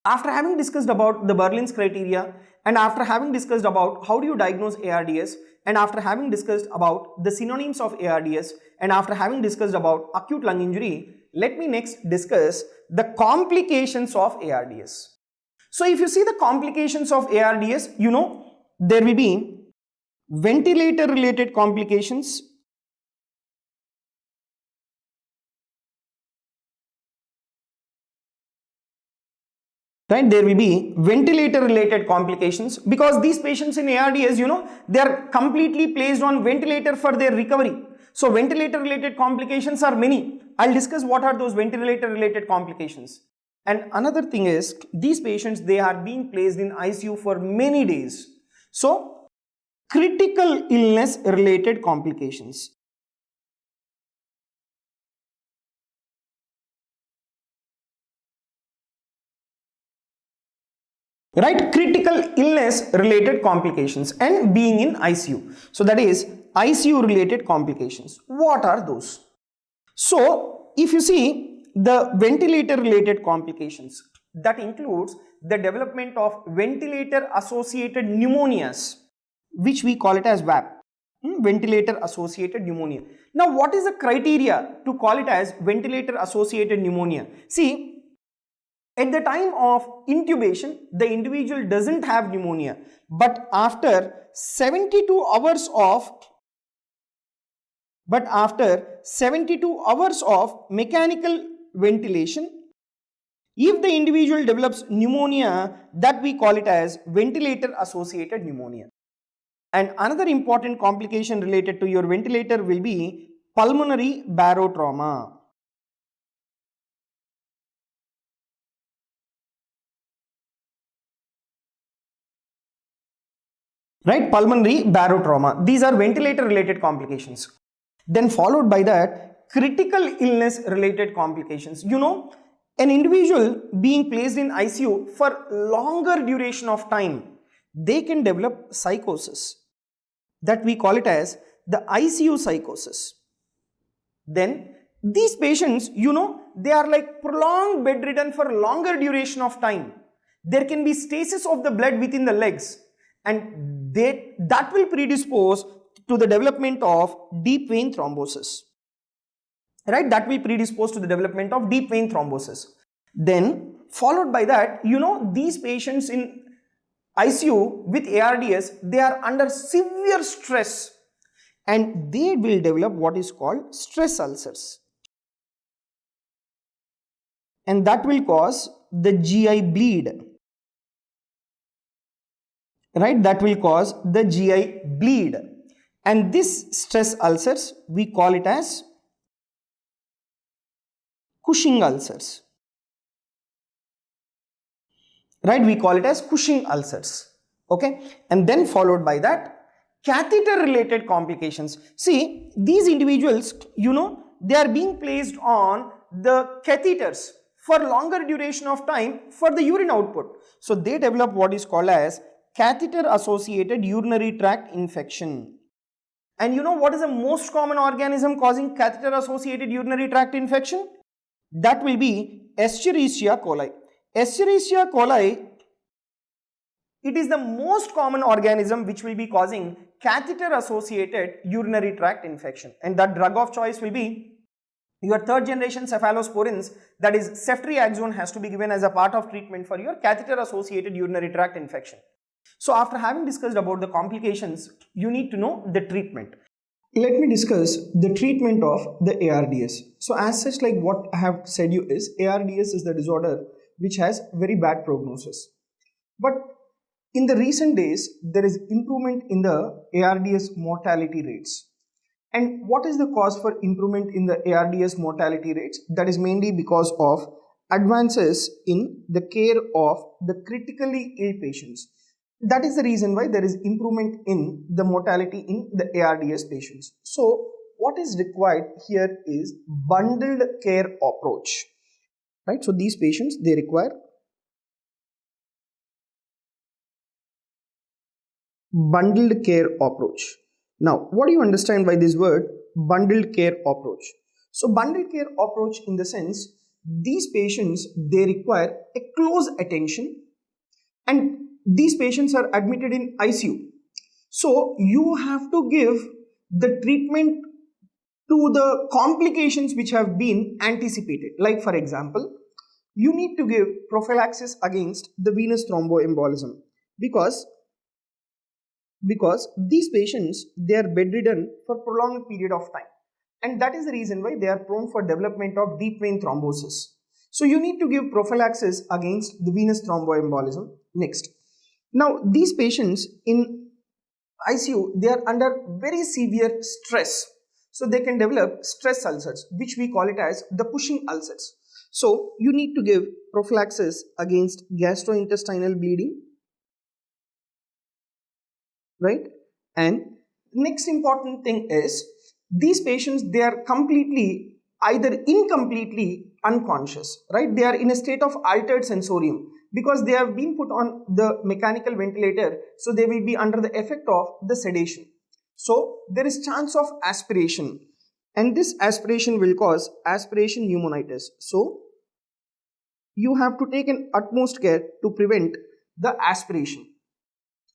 after having discussed about the Berlin's criteria, and after having discussed about how do you diagnose ARDS, and after having discussed about the synonyms of ARDS, and after having discussed about acute lung injury, let me next discuss the complications of ARDS. So, if you see the complications of ARDS, you know, there will be ventilator related complications, right? There will be ventilator related complications because these patients in ARDS, you know, they are completely placed on ventilator for their recovery. So, ventilator related complications are many. I'll discuss what are those ventilator related complications. And another thing is, these patients, they are being placed in ICU for many days. So, critical illness related complications. Right, critical illness related complications and being in ICU. So that is ICU related complications. What are those? So if you see the ventilator related complications, that includes the development of ventilator associated pneumonias, which we call it as VAP, ventilator associated pneumonia. Now what is the criteria to call it as ventilator associated pneumonia? See, at the time of intubation, the individual doesn't have pneumonia, but after 72 hours of mechanical ventilation, if the individual develops pneumonia, that we call it as ventilator associated pneumonia. And another important complication related to your ventilator will be pulmonary barotrauma. Right, pulmonary barotrauma. These are ventilator related complications. Then followed by that, critical illness related complications. You know, an individual being placed in ICU for longer duration of time, they can develop psychosis. That we call it as the ICU psychosis. Then these patients, you know, they are like prolonged bedridden for longer duration of time. There can be stasis of the blood within the legs, and that will predispose to the development of deep vein thrombosis. Right, that will predispose to the development of deep vein thrombosis. Then followed by that, you know, these patients in ICU with ARDS, they are under severe stress and they will develop what is called stress ulcers, and that will cause the GI bleed. Right, that will cause the GI bleed. And this stress ulcers, we call it as Cushing ulcers. Right, we call it as Cushing ulcers. Okay, and then followed by that, catheter related complications. See, these individuals, they are being placed on the catheters for longer duration of time for the urine output. So they develop what is called as catheter associated urinary tract infection. And what is the most common organism causing catheter associated urinary tract infection? That will be Escherichia coli. Escherichia coli, it is the most common organism which will be causing catheter associated urinary tract infection, and that drug of choice will be your third generation cephalosporins, that is ceftriaxone, has to be given as a part of treatment for your catheter associated urinary tract infection. So after having discussed about the complications, you need to know the treatment. Let me discuss the treatment of the ARDS. So as such, like what I have said you is, ARDS is the disorder which has very bad prognosis. But in the recent days, there is improvement in the ARDS mortality rates. And what is the cause for improvement in the ARDS mortality rates? That is mainly because of advances in the care of the critically ill patients. That is the reason why there is improvement in the mortality in the ARDS patients. So what is required here is bundled care approach, right? So these patients, they require bundled care approach. Now, what do you understand by this word bundled care approach? So bundled care approach, in the sense, these patients, they require a close attention, and these patients are admitted in ICU. So you have to give the treatment to the complications which have been anticipated. Like for example, you need to give prophylaxis against the venous thromboembolism, because these patients, they are bedridden for prolonged period of time, and that is the reason why they are prone for development of deep vein thrombosis. So you need to give prophylaxis against the venous thromboembolism. Next, now these patients in ICU, they are under very severe stress, so they can develop stress ulcers, which we call it as the Cushing ulcers. So you need to give prophylaxis against gastrointestinal bleeding, right? And next important thing is, these patients, they are completely, either incompletely unconscious, right? They are in a state of altered sensorium because they have been put on the mechanical ventilator, so they will be under the effect of the sedation. So there is chance of aspiration, and this aspiration will cause aspiration pneumonitis. So you have to take an utmost care to prevent the aspiration.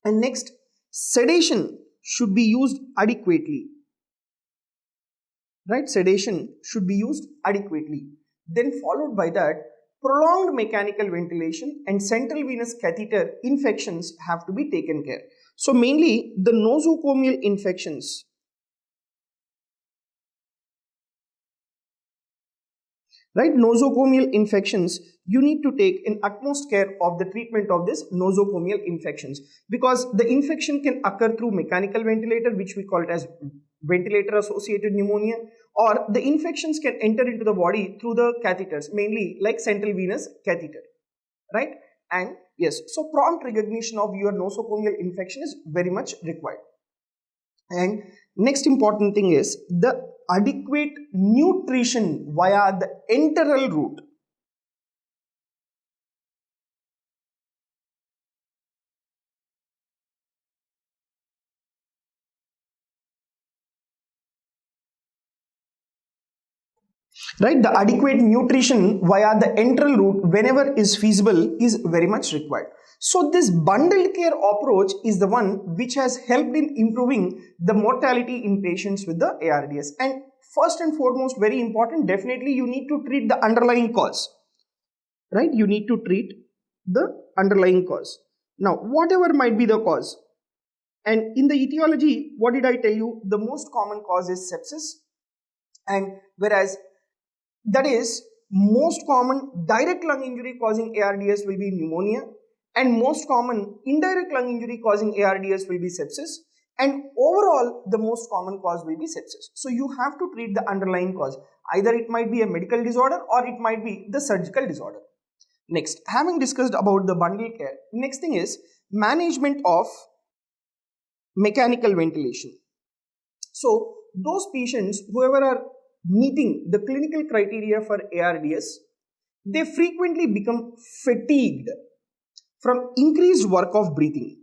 And next, sedation should be used adequately, right? Sedation should be used adequately. Then followed by that, prolonged mechanical ventilation and central venous catheter infections have to be taken care. So mainly the nosocomial infections, right? Nosocomial infections, you need to take an utmost care of the treatment of this nosocomial infections, because the infection can occur through mechanical ventilator, which we call it as ventilator associated pneumonia, or the infections can enter into the body through the catheters, mainly like central venous catheter, right? And yes, so prompt recognition of your nosocomial infection is very much required. And next important thing is the adequate nutrition via the enteral route. Right, the adequate nutrition via the enteral route whenever is feasible is very much required. So this bundled care approach is the one which has helped in improving the mortality in patients with the ARDS. And first and foremost, very important, definitely you need to treat the underlying cause, right? You need to treat the underlying cause. Now, whatever might be the cause, and in the etiology, what did I tell you? The most common cause is sepsis, and whereas that is most common direct lung injury causing ARDS will be pneumonia, and most common indirect lung injury causing ARDS will be sepsis, and overall the most common cause will be sepsis. So you have to treat the underlying cause. Either it might be a medical disorder or it might be the surgical disorder. Next, having discussed about the bundle care, next thing is management of mechanical ventilation. So those patients whoever are meeting the clinical criteria for ARDS, they frequently become fatigued from increased work of breathing.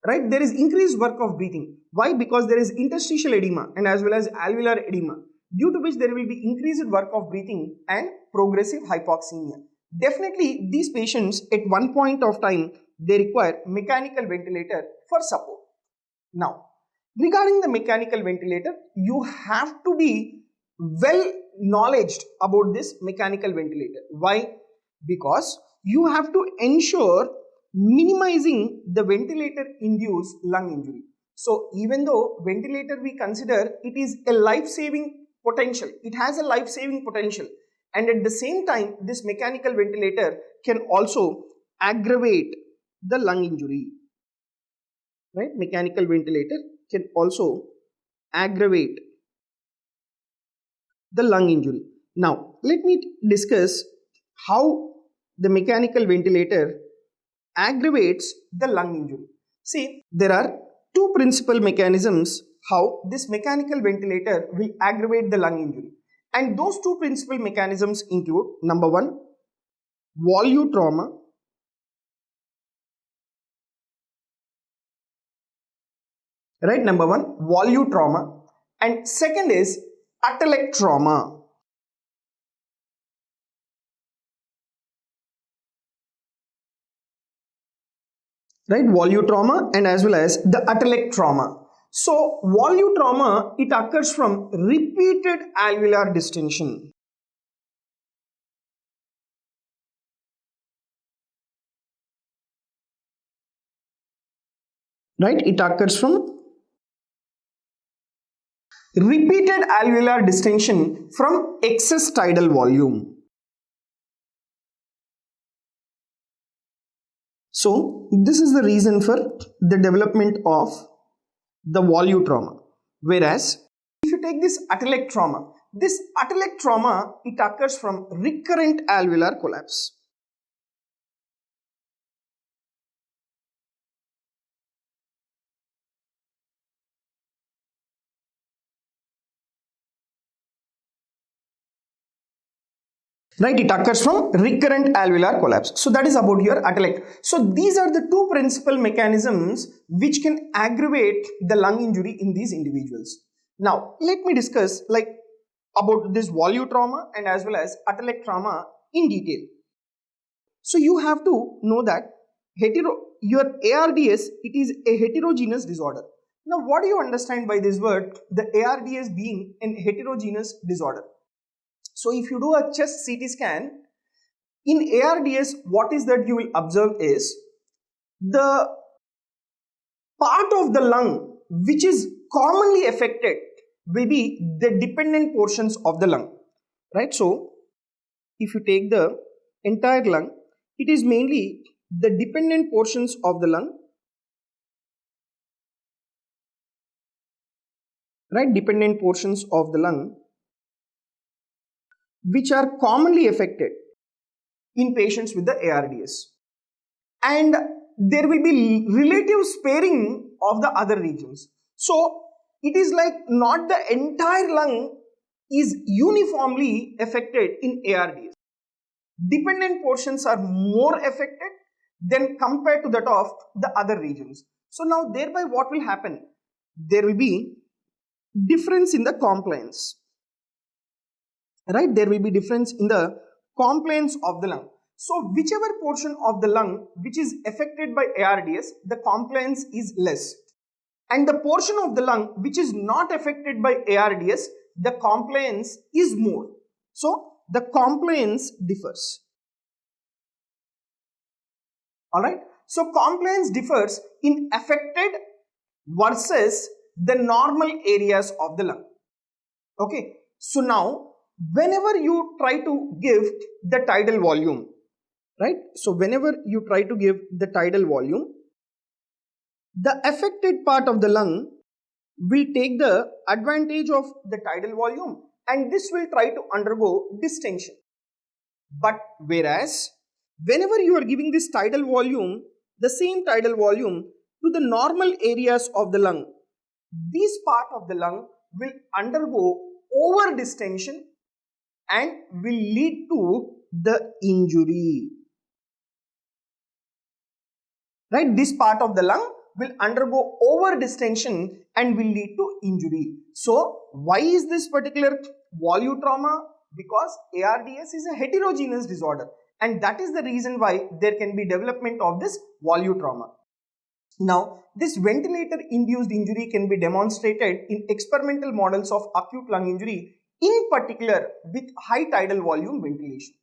Right? There is increased work of breathing. Why? Because there is interstitial edema and as well as alveolar edema, due to which there will be increased work of breathing and progressive hypoxemia. Definitely these patients at one point of time, they require mechanical ventilator for support. Now, regarding the mechanical ventilator, you have to be well knowledgeable about this mechanical ventilator. Why? Because you have to ensure minimizing the ventilator induced lung injury. So even though ventilator we consider it is a life-saving potential, it has a life-saving potential, and at the same time this mechanical ventilator can also aggravate the lung injury. Right? Mechanical ventilator can also aggravate the lung injury. Now let me discuss how the mechanical ventilator aggravates the lung injury. See, there are two principal mechanisms how this mechanical ventilator will aggravate the lung injury, and those two principal mechanisms include number one, volume trauma, right? Number one, volume trauma, and second is atelectasis trauma. Right, volume trauma and as well as the atelectasis trauma. So volume trauma, it occurs from repeated alveolar distension. Right, it occurs from repeated alveolar distension from excess tidal volume. So this is the reason for the development of the volume trauma. Whereas if you take this atelectasis trauma, it occurs from recurrent alveolar collapse. Right, it occurs from recurrent alveolar collapse. So that is about your atelectasis. So these are the two principal mechanisms which can aggravate the lung injury in these individuals. Now let me discuss about this volume trauma and as well as atelectasis trauma in detail. So you have to know that your ARDS, it is a heterogeneous disorder. Now what do you understand by this word, the ARDS being a heterogeneous disorder? So if you do a chest CT scan, in ARDS, what is that you will observe is the part of the lung which is commonly affected will be the dependent portions of the lung. Right? So if you take the entire lung, it is mainly the dependent portions of the lung. Right? Dependent portions of the lung which are commonly affected in patients with the ARDS, and there will be relative sparing of the other regions. So it is like not the entire lung is uniformly affected in ARDS. Dependent portions are more affected than compared to that of the other regions. So now thereby what will happen? There will be difference in the compliance. Right, there will be difference in the compliance of the lung. So whichever portion of the lung which is affected by ARDS, the compliance is less, and the portion of the lung which is not affected by ARDS, the compliance is more. So the compliance differs. Alright, so compliance differs in affected versus the normal areas of the lung. Okay, so now whenever you try to give the tidal volume, right? So whenever you try to give the tidal volume, the affected part of the lung will take the advantage of the tidal volume and this will try to undergo distension. But whereas whenever you are giving this tidal volume, the same tidal volume to the normal areas of the lung, this part of the lung will undergo over distension and will lead to the injury. Right? This part of the lung will undergo over distension and will lead to injury. So, why is this particular volute trauma? Because ARDS is a heterogeneous disorder and that is the reason why there can be development of this volute trauma. Now, this ventilator-induced injury can be demonstrated in experimental models of acute lung injury, in particular with high tidal volume ventilation.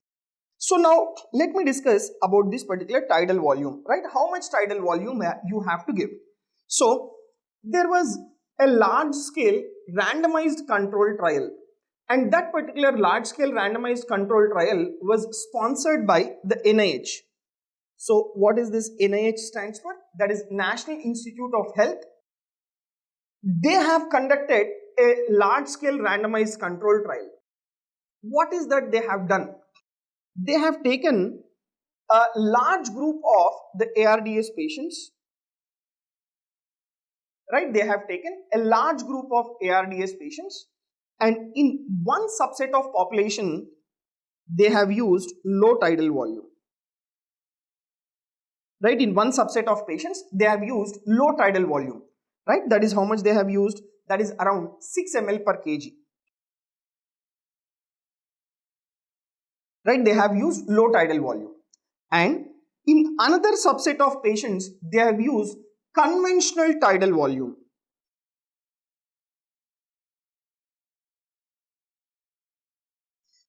So now let me discuss about this particular tidal volume, right? How much tidal volume you have to give. So there was a large scale randomized control trial and that particular large scale randomized control trial was sponsored by the NIH. So what is this NIH stands for? That is National Institute of Health. They have conducted a large scale randomized control trial. What is that they have done? They have taken a large group of the ARDS patients, right? They have taken a large group of ARDS patients and in one subset of population, they have used low tidal volume. Right, in one subset of patients, they have used low tidal volume, right? That is how much they have used, that is around 6 ml per kg. Right, they have used low tidal volume. And in another subset of patients, they have used conventional tidal volume.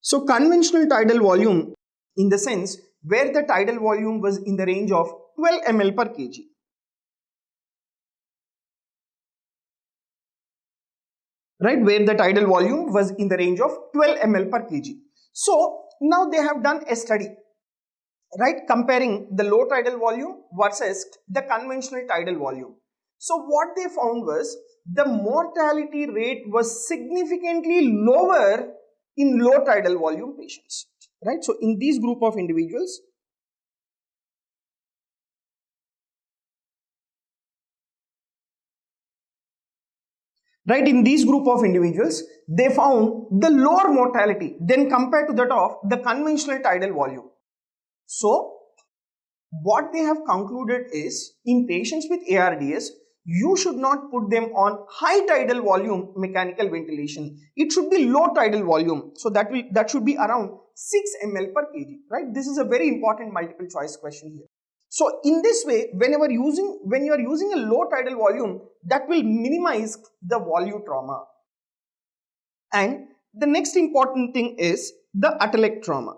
So conventional tidal volume in the sense where the tidal volume was in the range of 12 ml per kg. Right, where the tidal volume was in the range of 12 ml per kg. So now they have done a study, right, comparing the low tidal volume versus the conventional tidal volume. So what they found was the mortality rate was significantly lower in low tidal volume patients, right? So in these group of individuals, right, in these group of individuals, they found the lower mortality than compared to that of the conventional tidal volume. So what they have concluded is in patients with ARDS, you should not put them on high tidal volume mechanical ventilation. It should be low tidal volume. So that should be around 6 ml per kg, right? This is a very important multiple choice question here. So in this way, when you are using a low tidal volume, that will minimize the volute trauma. And the next important thing is the atelectasis trauma.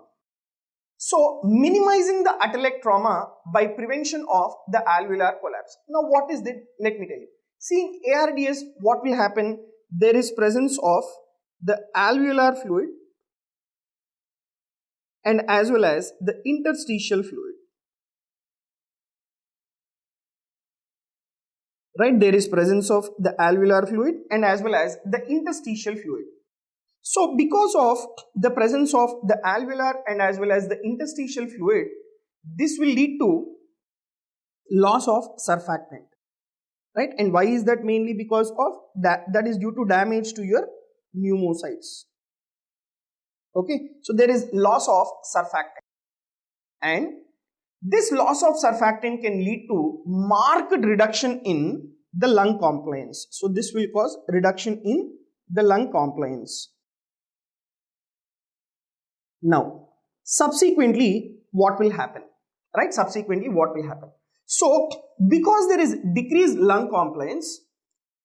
So minimizing the atelectasis trauma by prevention of the alveolar collapse. Now what is that? Let me tell you. See, in ARDS, what will happen? There is presence of the alveolar fluid and as well as the interstitial fluid. Right, there is presence of the alveolar fluid and as well as the interstitial fluid. So because of the presence of the alveolar and as well as the interstitial fluid, this will lead to loss of surfactant, right? And why is that? Mainly because of that is due to damage to your pneumocytes. Okay, so there is loss of surfactant and this loss of surfactant can lead to marked reduction in the lung compliance. So this will cause reduction in the lung compliance. Now, subsequently, what will happen? Right? Subsequently, what will happen? So, because there is decreased lung compliance,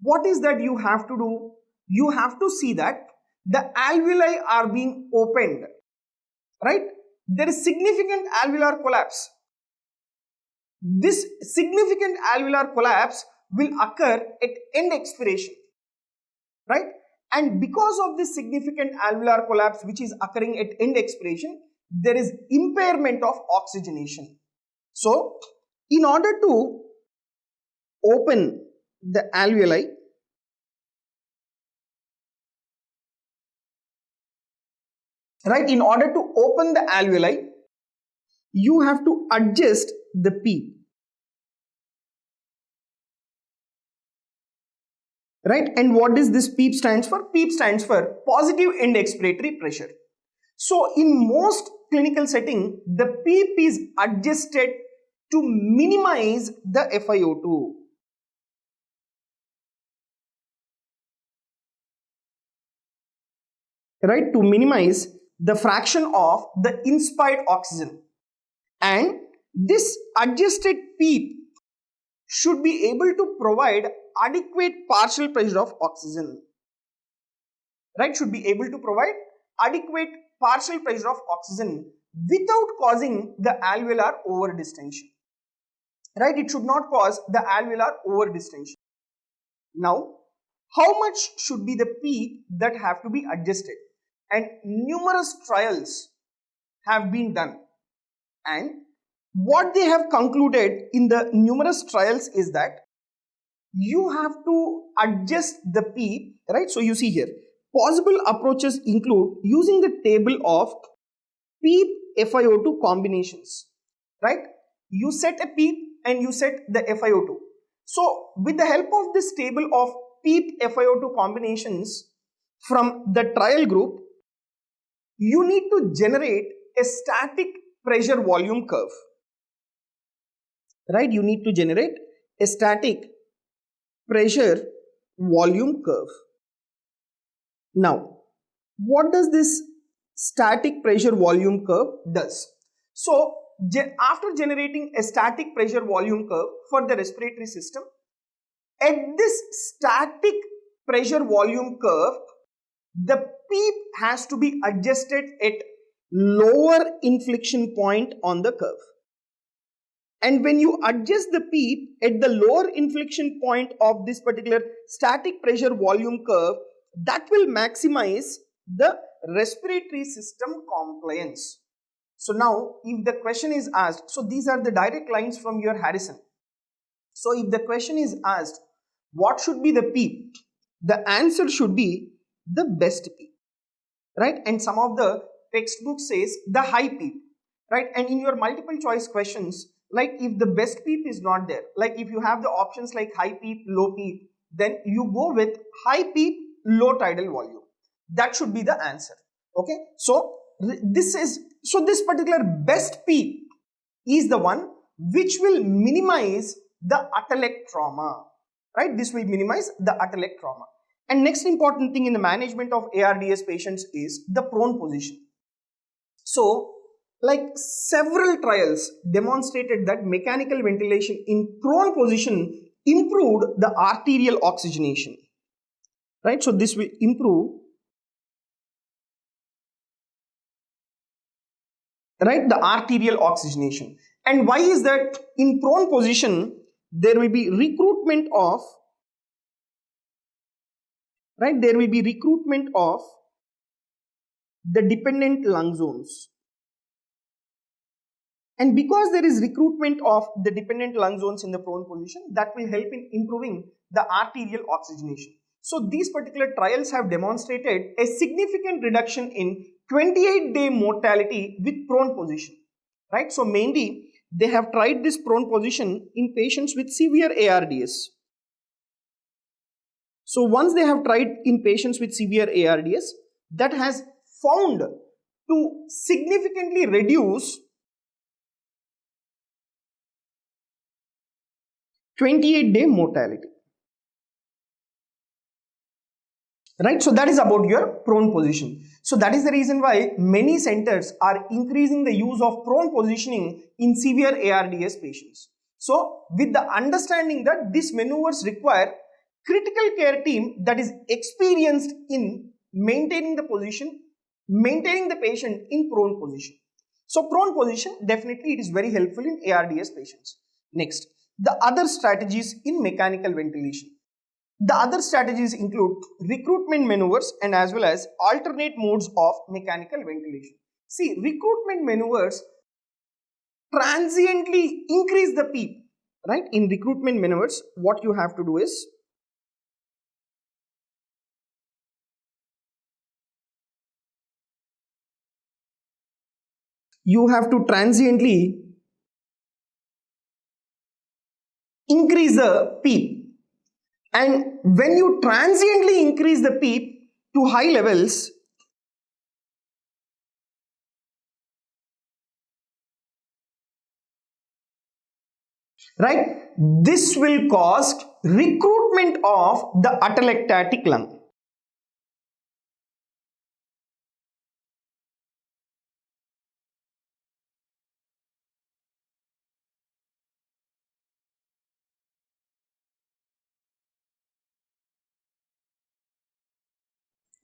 what is that you have to do? You have to see that the alveoli are being opened. Right? There is significant alveolar collapse. This significant alveolar collapse will occur at end expiration, right? And because of this significant alveolar collapse which is occurring at end expiration, there is impairment of oxygenation. So, in order to open the alveoli, right? In order to open the alveoli, you have to adjust the PEEP, right? And what does this PEEP stands for? PEEP stands for positive end expiratory pressure. So in most clinical setting, the PEEP is adjusted to minimize the FiO₂. Right, to minimize the fraction of the inspired oxygen, and this adjusted PEEP should be able to provide adequate partial pressure of oxygen, right? Should be able to provide adequate partial pressure of oxygen without causing the alveolar over distension, right? It should not cause the alveolar over distension. Now, how much should be the PEEP that have to be adjusted? And numerous trials have been done, and what they have concluded in the numerous trials is that you have to adjust the PEEP, right? So you see here, possible approaches include using the table of PEEP FiO₂ combinations, right? You set a PEEP and you set the FiO₂. So with the help of this table of PEEP FiO₂ combinations from the trial group, you need to generate a static pressure volume curve, right? You need to generate a static pressure volume curve. Now, what does this static pressure volume curve does? So, after generating a static pressure volume curve for the respiratory system, at this static pressure volume curve, the PEEP has to be adjusted at lower inflection point on the curve. And when you adjust the PEEP at the lower inflection point of this particular static pressure volume curve, that will maximize the respiratory system compliance. So now, if the question is asked, so these are the direct lines from your Harrison. So if the question is asked, what should be the PEEP? The answer should be the best PEEP, right? And some of the textbooks says the high PEEP, right? And in your multiple choice questions, like if the best PEEP is not there, like if you have the options like high PEEP, low PEEP, then you go with high PEEP, low tidal volume. That should be the answer. Okay, so this particular best PEEP is the one which will minimize the atelectasis trauma, right? This will minimize the atelectasis trauma. And next important thing in the management of ARDS patients is the prone position. So, like several trials demonstrated that mechanical ventilation in prone position improved the arterial oxygenation, right? So this will improve, right, the arterial oxygenation. And why is that? In prone position there will be recruitment of, right, there will be recruitment of the dependent lung zones. And because there is recruitment of the dependent lung zones in the prone position, that will help in improving the arterial oxygenation. So these particular trials have demonstrated a significant reduction in 28-day mortality with prone position, right? So mainly they have tried this prone position in patients with severe ARDS. So once they have tried in patients with severe ARDS, that has found to significantly reduce 28-day mortality, right? So that is about your prone position. So that is the reason why many centers are increasing the use of prone positioning in severe ARDS patients. So with the understanding that these maneuvers require critical care team that is experienced in maintaining the position, maintaining the patient in prone position. So prone position, definitely it is very helpful in ARDS patients. Next, the other strategies in mechanical ventilation. The other strategies include recruitment maneuvers and as well as alternate modes of mechanical ventilation. See, recruitment maneuvers transiently increase the PEEP, right? In recruitment maneuvers, what you have to do is you have to transiently increase the PEEP, and when you transiently increase the PEEP to high levels, right, this will cause recruitment of the atelectatic lung.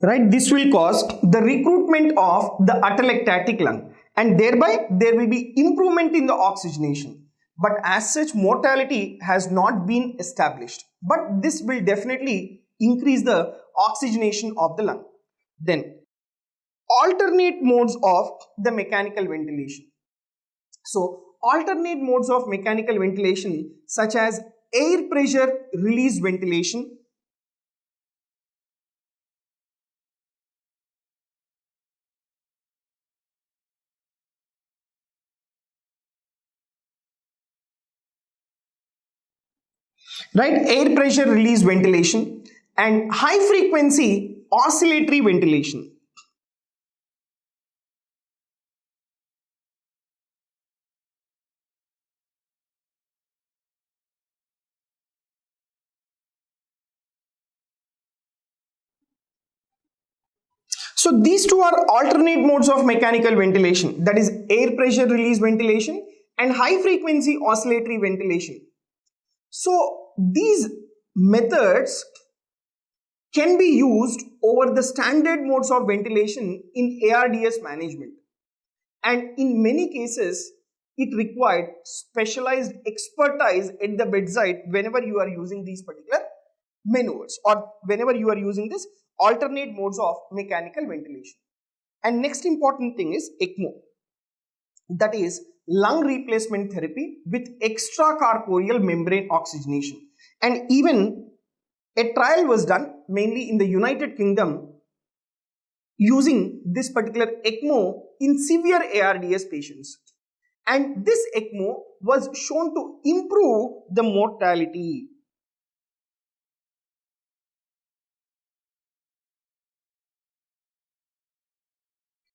Right, this will cause the recruitment of the atelectatic lung, and thereby there will be improvement in the oxygenation. But as such, mortality has not been established, but this will definitely increase the oxygenation of the lung. Then alternate modes of the mechanical ventilation. So alternate modes of mechanical ventilation such as air pressure release ventilation, right, air pressure release ventilation, and high frequency oscillatory ventilation. So these two are alternate modes of mechanical ventilation, that is air pressure release ventilation and high frequency oscillatory ventilation. So these methods can be used over the standard modes of ventilation in ARDS management, and in many cases it required specialized expertise at the bedside whenever you are using these particular maneuvers or whenever you are using this alternate modes of mechanical ventilation. And next important thing is ECMO, that is lung replacement therapy with extracorporeal membrane oxygenation, and even a trial was done mainly in the United Kingdom using this particular ECMO in severe ARDS patients, and this ECMO was shown to improve the mortality.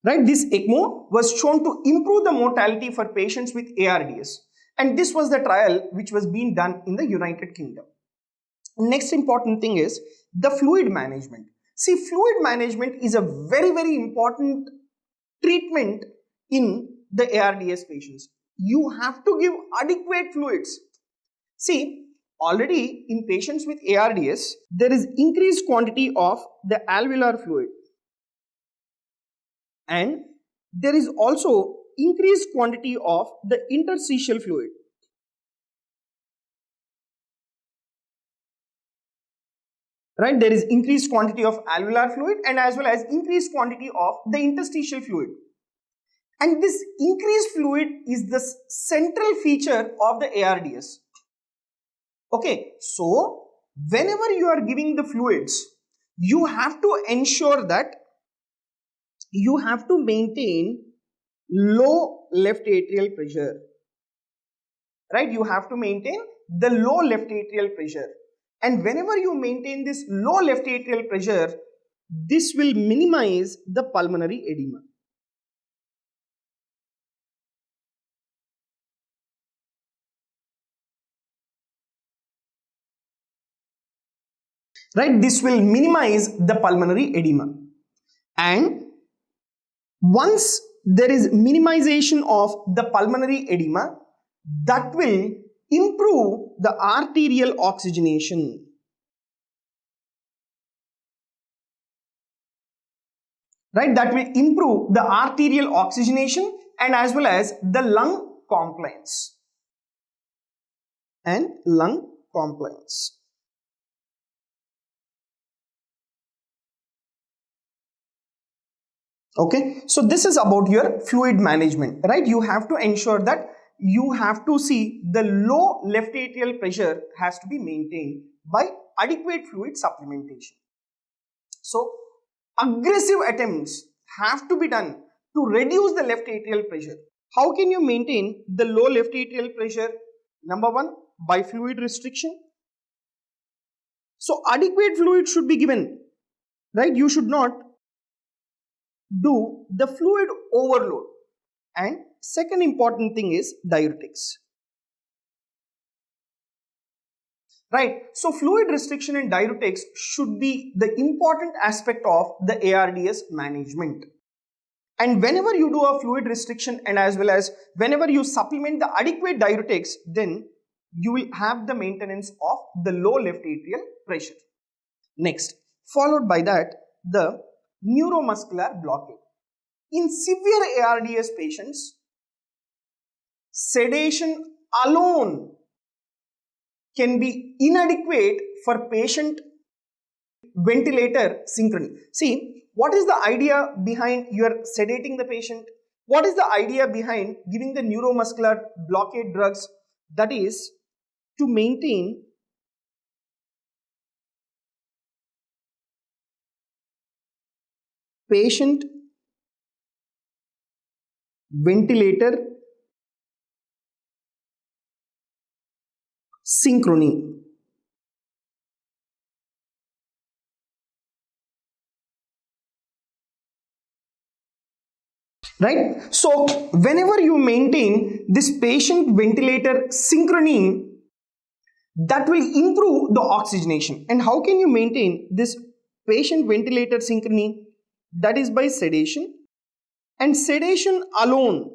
Right, this ECMO was shown to improve the mortality for patients with ARDS, and this was the trial which was being done in the United Kingdom. Next important thing is the fluid management. See, fluid management is a very important treatment in the ARDS patients. You have to give adequate fluids. See, already in patients with ARDS, there is increased quantity of the alveolar fluid, and there is also increased quantity of the interstitial fluid. Right, there is increased quantity of alveolar fluid and as well as increased quantity of the interstitial fluid, and this increased fluid is the central feature of the ARDS. Okay, so whenever you are giving the fluids, you have to ensure that you have to maintain low left atrial pressure, right? You have to maintain the low left atrial pressure, and whenever you maintain this low left atrial pressure, this will minimize the pulmonary edema. Right, this will minimize the pulmonary edema, and once there is minimization of the pulmonary edema, that will improve the arterial oxygenation. Right, that will improve the arterial oxygenation and as well as the lung compliance and lung compliance. Okay, so this is about your fluid management, right? You have to ensure that you have to see the low left atrial pressure has to be maintained by adequate fluid supplementation. So aggressive attempts have to be done to reduce the left atrial pressure. How can you maintain the low left atrial pressure? Number one, by fluid restriction. So adequate fluid should be given, right? You should not do the fluid overload. And second important thing is diuretics. Right, so fluid restriction and diuretics should be the important aspect of the ARDS management. And whenever you do a fluid restriction and as well as whenever you supplement the adequate diuretics, then you will have the maintenance of the low left atrial pressure. Next, followed by that, the neuromuscular blockade. In severe ARDS patients, sedation alone can be inadequate for patient ventilator synchrony. See, what is the idea behind your sedating the patient? What is the idea behind giving the neuromuscular blockade drugs? That is to maintain patient ventilator synchrony. Right? So whenever you maintain this patient ventilator synchrony, that will improve the oxygenation. And how can you maintain this patient ventilator synchrony? That is by sedation. And sedation alone,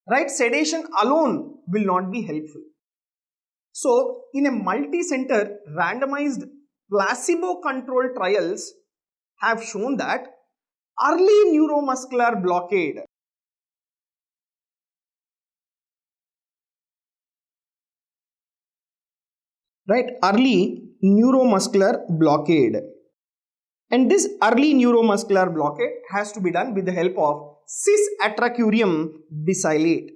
right? Sedation alone will not be helpful. So in a multi-center randomized placebo-controlled trials have shown that early neuromuscular blockade, right? Early neuromuscular blockade. And this early neuromuscular blockade has to be done with the help of cis-atracurium bisilate.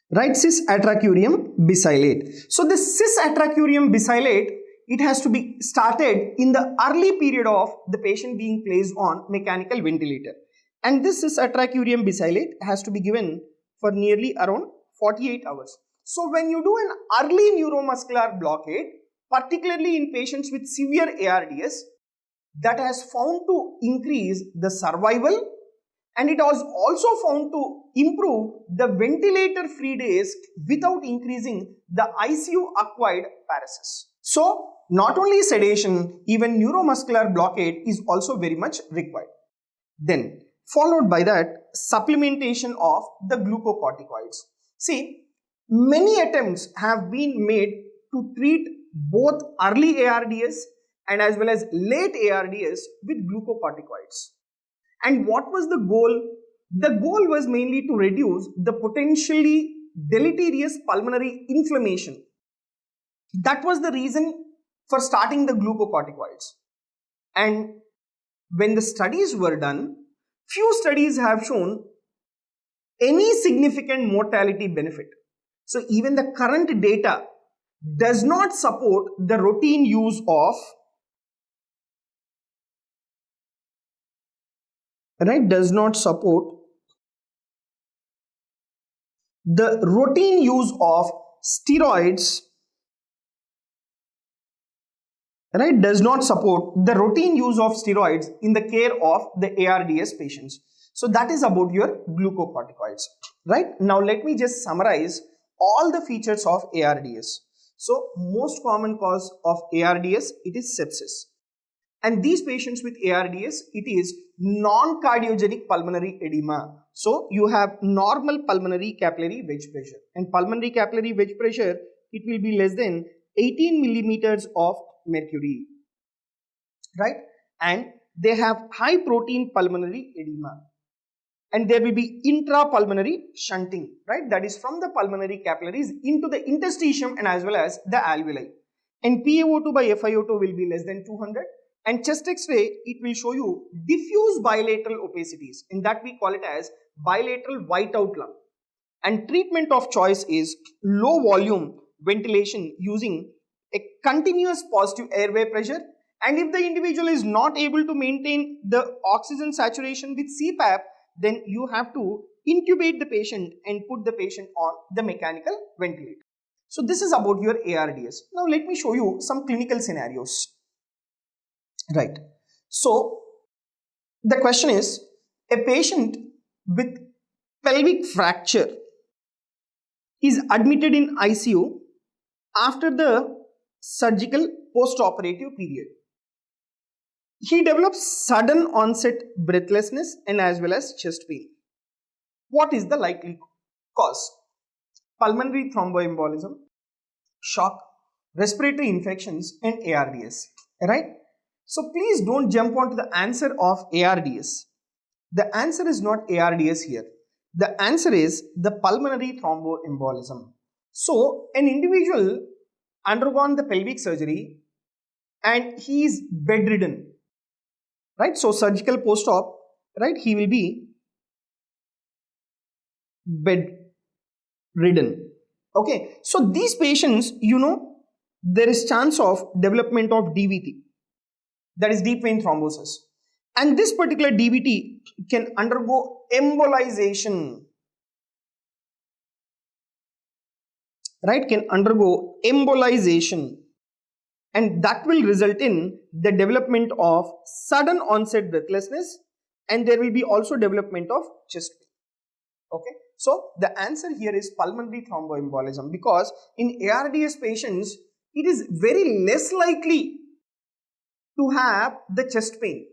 Right, cis-atracurium bisilate. So this cis-atracurium bisilate, it has to be started in the early period of the patient being placed on mechanical ventilator. And this cis-atracurium bisilate has to be given for nearly around 48 hours. So when you do an early neuromuscular blockade, particularly in patients with severe ARDS, that has found to increase the survival, and it was also found to improve the ventilator free days without increasing the ICU acquired paresis. So not only sedation, even neuromuscular blockade is also very much required. Then followed by that, supplementation of the glucocorticoids. See, many attempts have been made to treat both early ARDS and as well as late ARDS with glucocorticoids. And what was the goal? The goal was mainly to reduce the potentially deleterious pulmonary inflammation. That was the reason for starting the glucocorticoids. And when the studies were done, few studies have shown any significant mortality benefit. So even the current data does not support the routine use of, right, does not support the routine use of steroids, right, does not support the routine use of steroids in the care of the ARDS patients. So that is about your glucocorticoids, right? Now let me just summarize all the features of ARDS. So most common cause of ARDS, it is sepsis. And these patients with ARDS, it is non-cardiogenic pulmonary edema. So you have normal pulmonary capillary wedge pressure, and pulmonary capillary wedge pressure, it will be less than 18 millimeters of mercury, right? And they have high protein pulmonary edema, and there will be intrapulmonary shunting, right? That is from the pulmonary capillaries into the interstitium and as well as the alveoli. and PaO₂ by FiO₂ will be less than 200, and chest x-ray, it will show you diffuse bilateral opacities, and that we call it as bilateral whiteout lung. And treatment of choice is low volume ventilation using a continuous positive airway pressure, and if the individual is not able to maintain the oxygen saturation with CPAP, then you have to intubate the patient and put the patient on the mechanical ventilator. So this is about your ARDS. Now let me show you some clinical scenarios. Right. So the question is, a patient with pelvic fracture is admitted in ICU after the surgical post-operative period. He develops sudden onset breathlessness and as well as chest pain. What is the likely cause? Pulmonary thromboembolism, shock, respiratory infections, and ARDS. Right? So please don't jump onto the answer of ARDS. The answer is not ARDS here. The answer is the pulmonary thromboembolism. So an individual undergone the pelvic surgery and he is bedridden. Right? So surgical post-op, right? He will be bedridden. Okay. So these patients, there is chance of development of DVT. That is deep vein thrombosis. And this particular DVT can undergo embolization. Right? Can undergo embolization. And that will result in the development of sudden onset breathlessness, and there will be also development of chest pain. Okay. So the answer here is pulmonary thromboembolism, because in ARDS patients, it is very less likely to have the chest pain.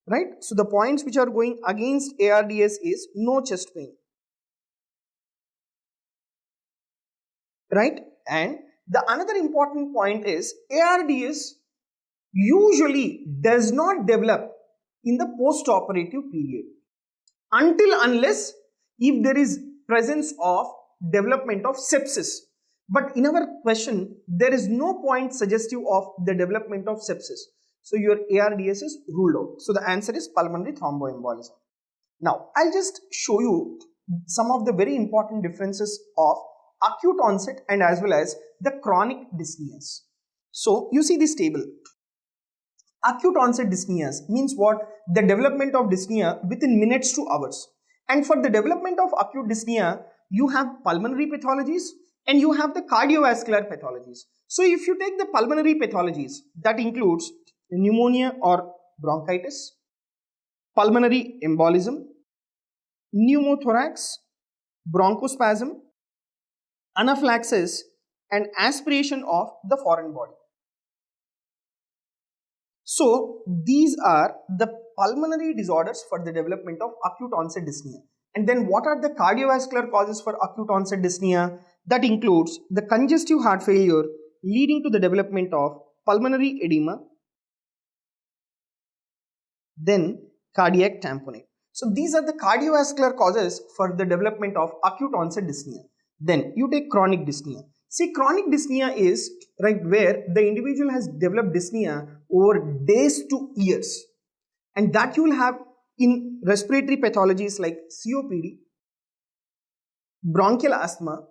Right? So the points which are going against ARDS is no chest pain. Right? And the another important point is ARDS usually does not develop in the post-operative period unless if there is presence of development of sepsis. But in our question, there is no point suggestive of the development of sepsis. So your ARDS is ruled out. So the answer is pulmonary thromboembolism. Now, I'll just show you some of the very important differences of acute onset and as well as the chronic dyspneas. So you see this table. Acute onset dyspneas means what? The development of dyspnea within minutes to hours. And for the development of acute dyspnea, you have pulmonary pathologies and you have the cardiovascular pathologies. So if you take the pulmonary pathologies, that includes pneumonia or bronchitis, pulmonary embolism, pneumothorax, bronchospasm, anaphylaxis, and aspiration of the foreign body. So these are the pulmonary disorders for the development of acute onset dyspnea. And then what are the cardiovascular causes for acute onset dyspnea? That includes the congestive heart failure leading to the development of pulmonary edema, then cardiac tamponade. So these are the cardiovascular causes for the development of acute onset dyspnea. Then you take chronic dyspnea. See, chronic dyspnea is right where the individual has developed dyspnea over days to years, and that you will have in respiratory pathologies like COPD, bronchial asthma,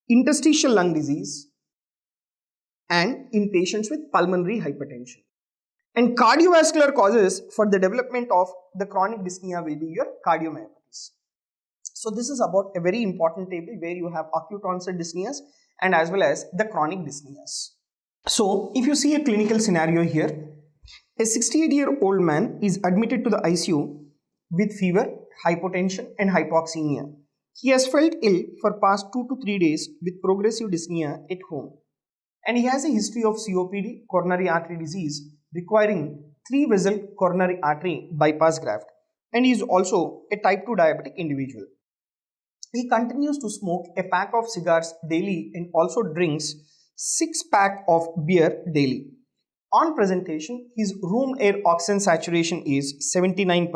interstitial lung disease, and in patients with pulmonary hypertension. And cardiovascular causes for the development of the chronic dyspnea will be your cardiomyopathies. So this is about a very important table where you have acute onset dyspneas and as well as the chronic dyspneas. So if you see a clinical scenario here, a 68-year-old man is admitted to the ICU with fever, hypotension and hypoxemia. He has felt ill for past 2 to 3 days with progressive dyspnea at home. And he has a history of COPD, coronary artery disease, requiring 3-vessel coronary artery bypass graft. And he is also a type 2 diabetic individual. He continues to smoke a pack of cigars daily and also drinks 6-pack of beer daily. On presentation, his room air oxygen saturation is 79%.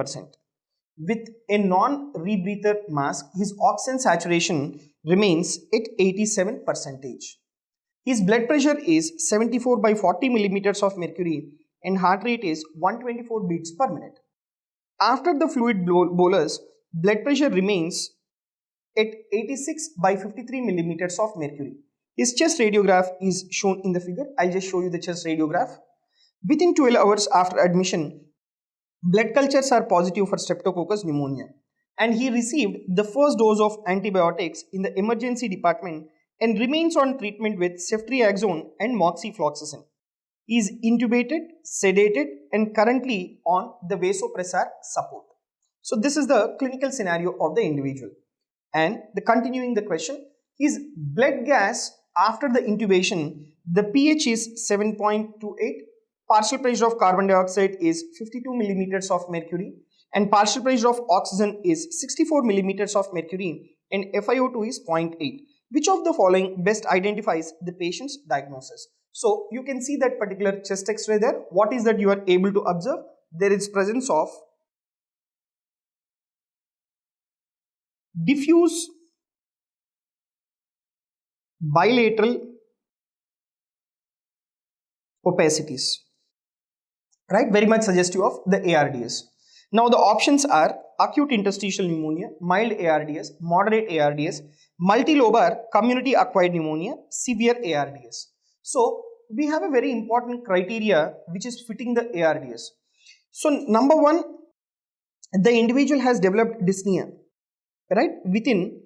With a non-rebreather mask, his oxygen saturation remains at 87%. His blood pressure is 74 by 40 millimeters of mercury and heart rate is 124 beats per minute. After the fluid bolus, blood pressure remains at 86 by 53 millimeters of mercury. His chest radiograph is shown in the figure. I'll just show you the chest radiograph. Within 12 hours after admission, blood cultures are positive for Streptococcus pneumonia, and he received the first dose of antibiotics in the emergency department and remains on treatment with ceftriaxone and moxifloxacin. He is intubated, sedated, and currently on the vasopressor support. So this is the clinical scenario of the individual. And continuing the question, his blood gas after the intubation, the pH is 7.28, partial pressure of carbon dioxide is 52 millimeters of mercury, and partial pressure of oxygen is 64 millimeters of mercury, and FiO₂ is 0.8. Which of the following best identifies the patient's diagnosis? So you can see that particular chest X-ray there. What is that you are able to observe? There is presence of diffuse bilateral opacities, right? Very much suggestive of the ARDS. Now the options are acute interstitial pneumonia, mild ARDS, moderate ARDS, multilobar community acquired pneumonia, severe ARDS. So we have a very important criteria which is fitting the ARDS. So number one, the individual has developed dyspnea, right, within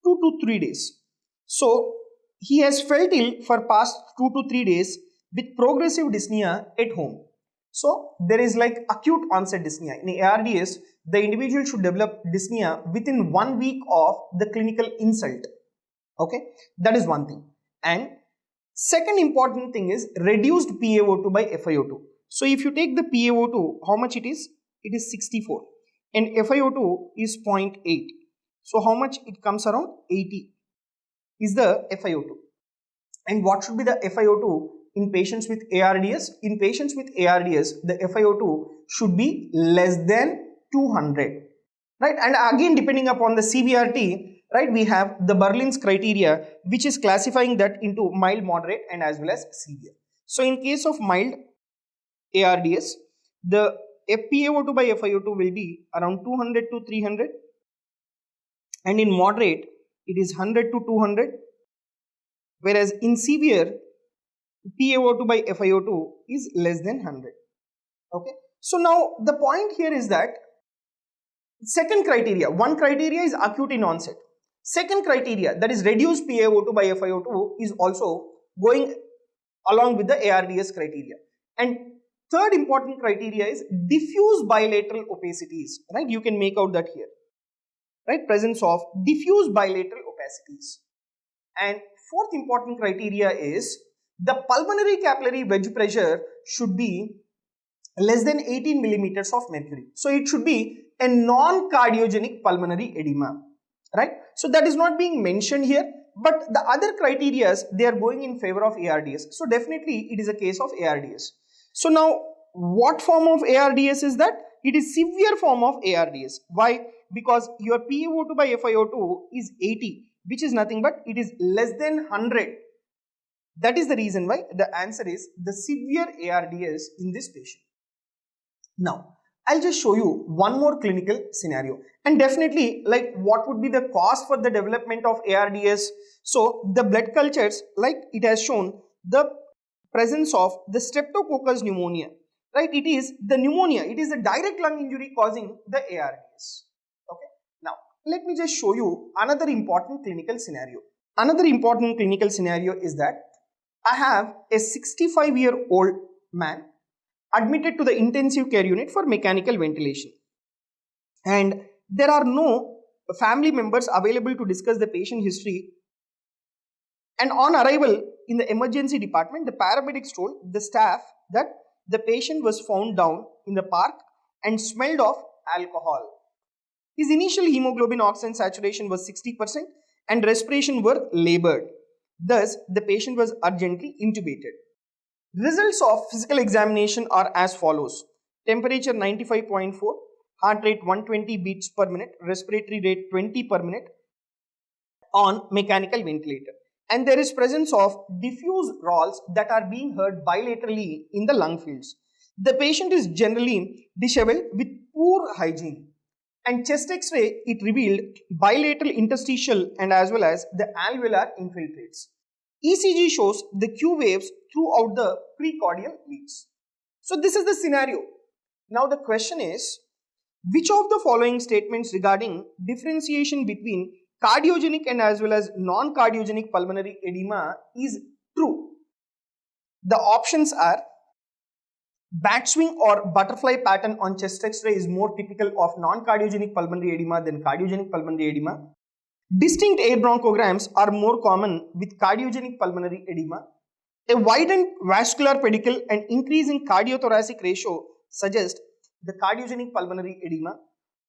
2 to 3 days. So he has felt ill for past 2 to 3 days with progressive dyspnea at home. So there is like acute onset dyspnea. In ARDS, the individual should develop dyspnea within 1 week of the clinical insult. Okay, that is one thing. And second important thing is reduced PaO₂ by FiO₂. So if you take the PaO₂, how much it is? It is 64 and FiO₂ is 0.8. So how much it comes around? 80 is the FiO₂. And what should be the FiO₂? In patients with ARDS, in patients with ARDS, the FiO₂ should be less than 200, right? And again, depending upon the severity, right, we have the Berlin's criteria, which is classifying that into mild, moderate, and as well as severe. So in case of mild ARDS, the PaO₂ by FiO₂ will be around 200 to 300, and in moderate, it is 100 to 200, whereas in severe, PaO₂ by FiO₂ is less than 100. Okay. So now the point here is that second criteria, one criteria is acute in onset. Second criteria, that is reduced PaO₂ by FiO₂, is also going along with the ARDS criteria. And third important criteria is diffuse bilateral opacities, right? You can make out that here, right? Presence of diffuse bilateral opacities. And fourth important criteria is the pulmonary capillary wedge pressure should be less than 18 millimeters of mercury. So it should be a non-cardiogenic pulmonary edema, right? So that is not being mentioned here, but the other criteria, they are going in favor of ARDS. So definitely it is a case of ARDS. So now what form of ARDS is that? It is severe form of ARDS. Why? Because your PaO₂ by FiO₂ is 80, which is nothing but it is less than 100. That is the reason why the answer is the severe ARDS in this patient. Now, I'll just show you one more clinical scenario, and definitely like what would be the cause for the development of ARDS. So the blood cultures, like it has shown the presence of the Streptococcus pneumonia, right? It is the pneumonia, it is the direct lung injury causing the ARDS. Okay. Now, let me just show you another important clinical scenario. Another important clinical scenario is that I have a 65-year-old man admitted to the intensive care unit for mechanical ventilation, and there are no family members available to discuss the patient history. And on arrival in the emergency department, the paramedics told the staff that the patient was found down in the park and smelled of alcohol. His initial hemoglobin oxygen saturation was 60% and respiration were labored. Thus, the patient was urgently intubated. Results of physical examination are as follows. Temperature 95.4, heart rate 120 beats per minute, respiratory rate 20 per minute on mechanical ventilator. and there is presence of diffuse rolls that are being heard bilaterally in the lung fields. The patient is generally disheveled with poor hygiene, and chest x-ray it revealed bilateral interstitial and as well as the alveolar infiltrates. ECG shows the Q waves throughout the precordial leads. So this is the scenario. Now the question is, which of the following statements regarding differentiation between cardiogenic and as well as non-cardiogenic pulmonary edema is true? The options are: bat swing or butterfly pattern on chest x-ray is more typical of non-cardiogenic pulmonary edema than cardiogenic pulmonary edema. Distinct air bronchograms are more common with cardiogenic pulmonary edema. A widened vascular pedicle and increase in cardiothoracic ratio suggest the cardiogenic pulmonary edema.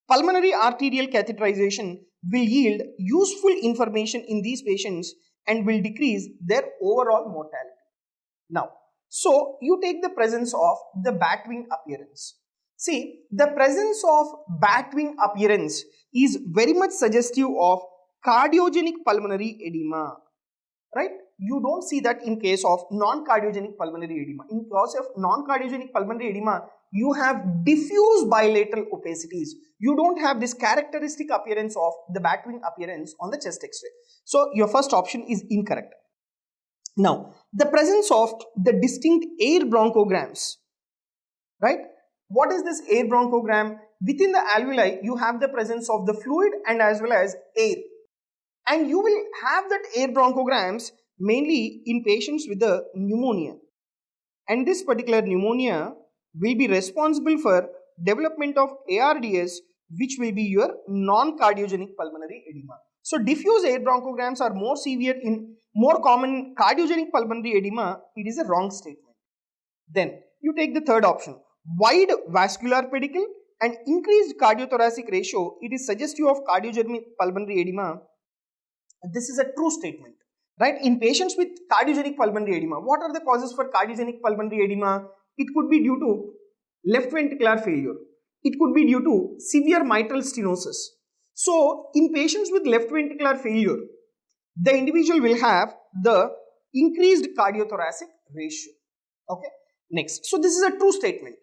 Pulmonary arterial catheterization will yield useful information in these patients and will decrease their overall mortality. Now, so you take the presence of the bat wing appearance. See, the presence of bat wing appearance is very much suggestive of cardiogenic pulmonary edema, right? You don't see that in case of non-cardiogenic pulmonary edema. In case of non-cardiogenic pulmonary edema, you have diffuse bilateral opacities. You don't have this characteristic appearance of the bat wing appearance on the chest x-ray. So your first option is incorrect. Now, the presence of the distinct air bronchograms, right? What is this air bronchogram? Within the alveoli, you have the presence of the fluid and as well as air. And you will have that air bronchograms mainly in patients with the pneumonia. And this particular pneumonia will be responsible for development of ARDS, which will be your non-cardiogenic pulmonary edema. So diffuse air bronchograms are more severe in more common cardiogenic pulmonary edema. It is a wrong statement. Then you take the third option. Wide vascular pedicle and increased cardiothoracic ratio. It is suggestive of cardiogenic pulmonary edema. This is a true statement, right? In patients with cardiogenic pulmonary edema, what are the causes for cardiogenic pulmonary edema? It could be due to left ventricular failure. It could be due to severe mitral stenosis. So, in patients with left ventricular failure, the individual will have the increased cardiothoracic ratio. Okay. Next. So, this is a true statement.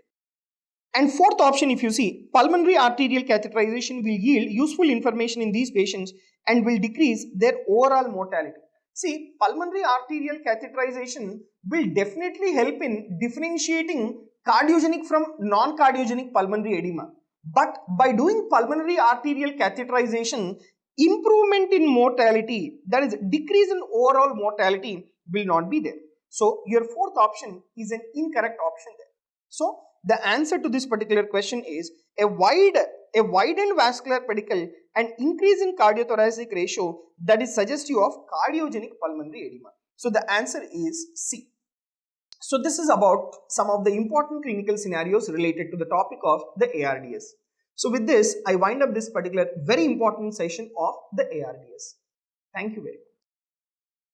And fourth option, if you see, pulmonary arterial catheterization will yield useful information in these patients and will decrease their overall mortality. See, pulmonary arterial catheterization will definitely help in differentiating cardiogenic from non-cardiogenic pulmonary edema. But by doing pulmonary arterial catheterization, improvement in mortality, that is decrease in overall mortality, will not be there. So, your fourth option is an incorrect option there. So, the answer to this particular question is a widened vascular pedicle and increase in cardiothoracic ratio that is suggestive of cardiogenic pulmonary edema. So the answer is C. So this is about some of the important clinical scenarios related to the topic of the ARDS. So with this, I wind up this particular very important session of the ARDS. Thank you very much.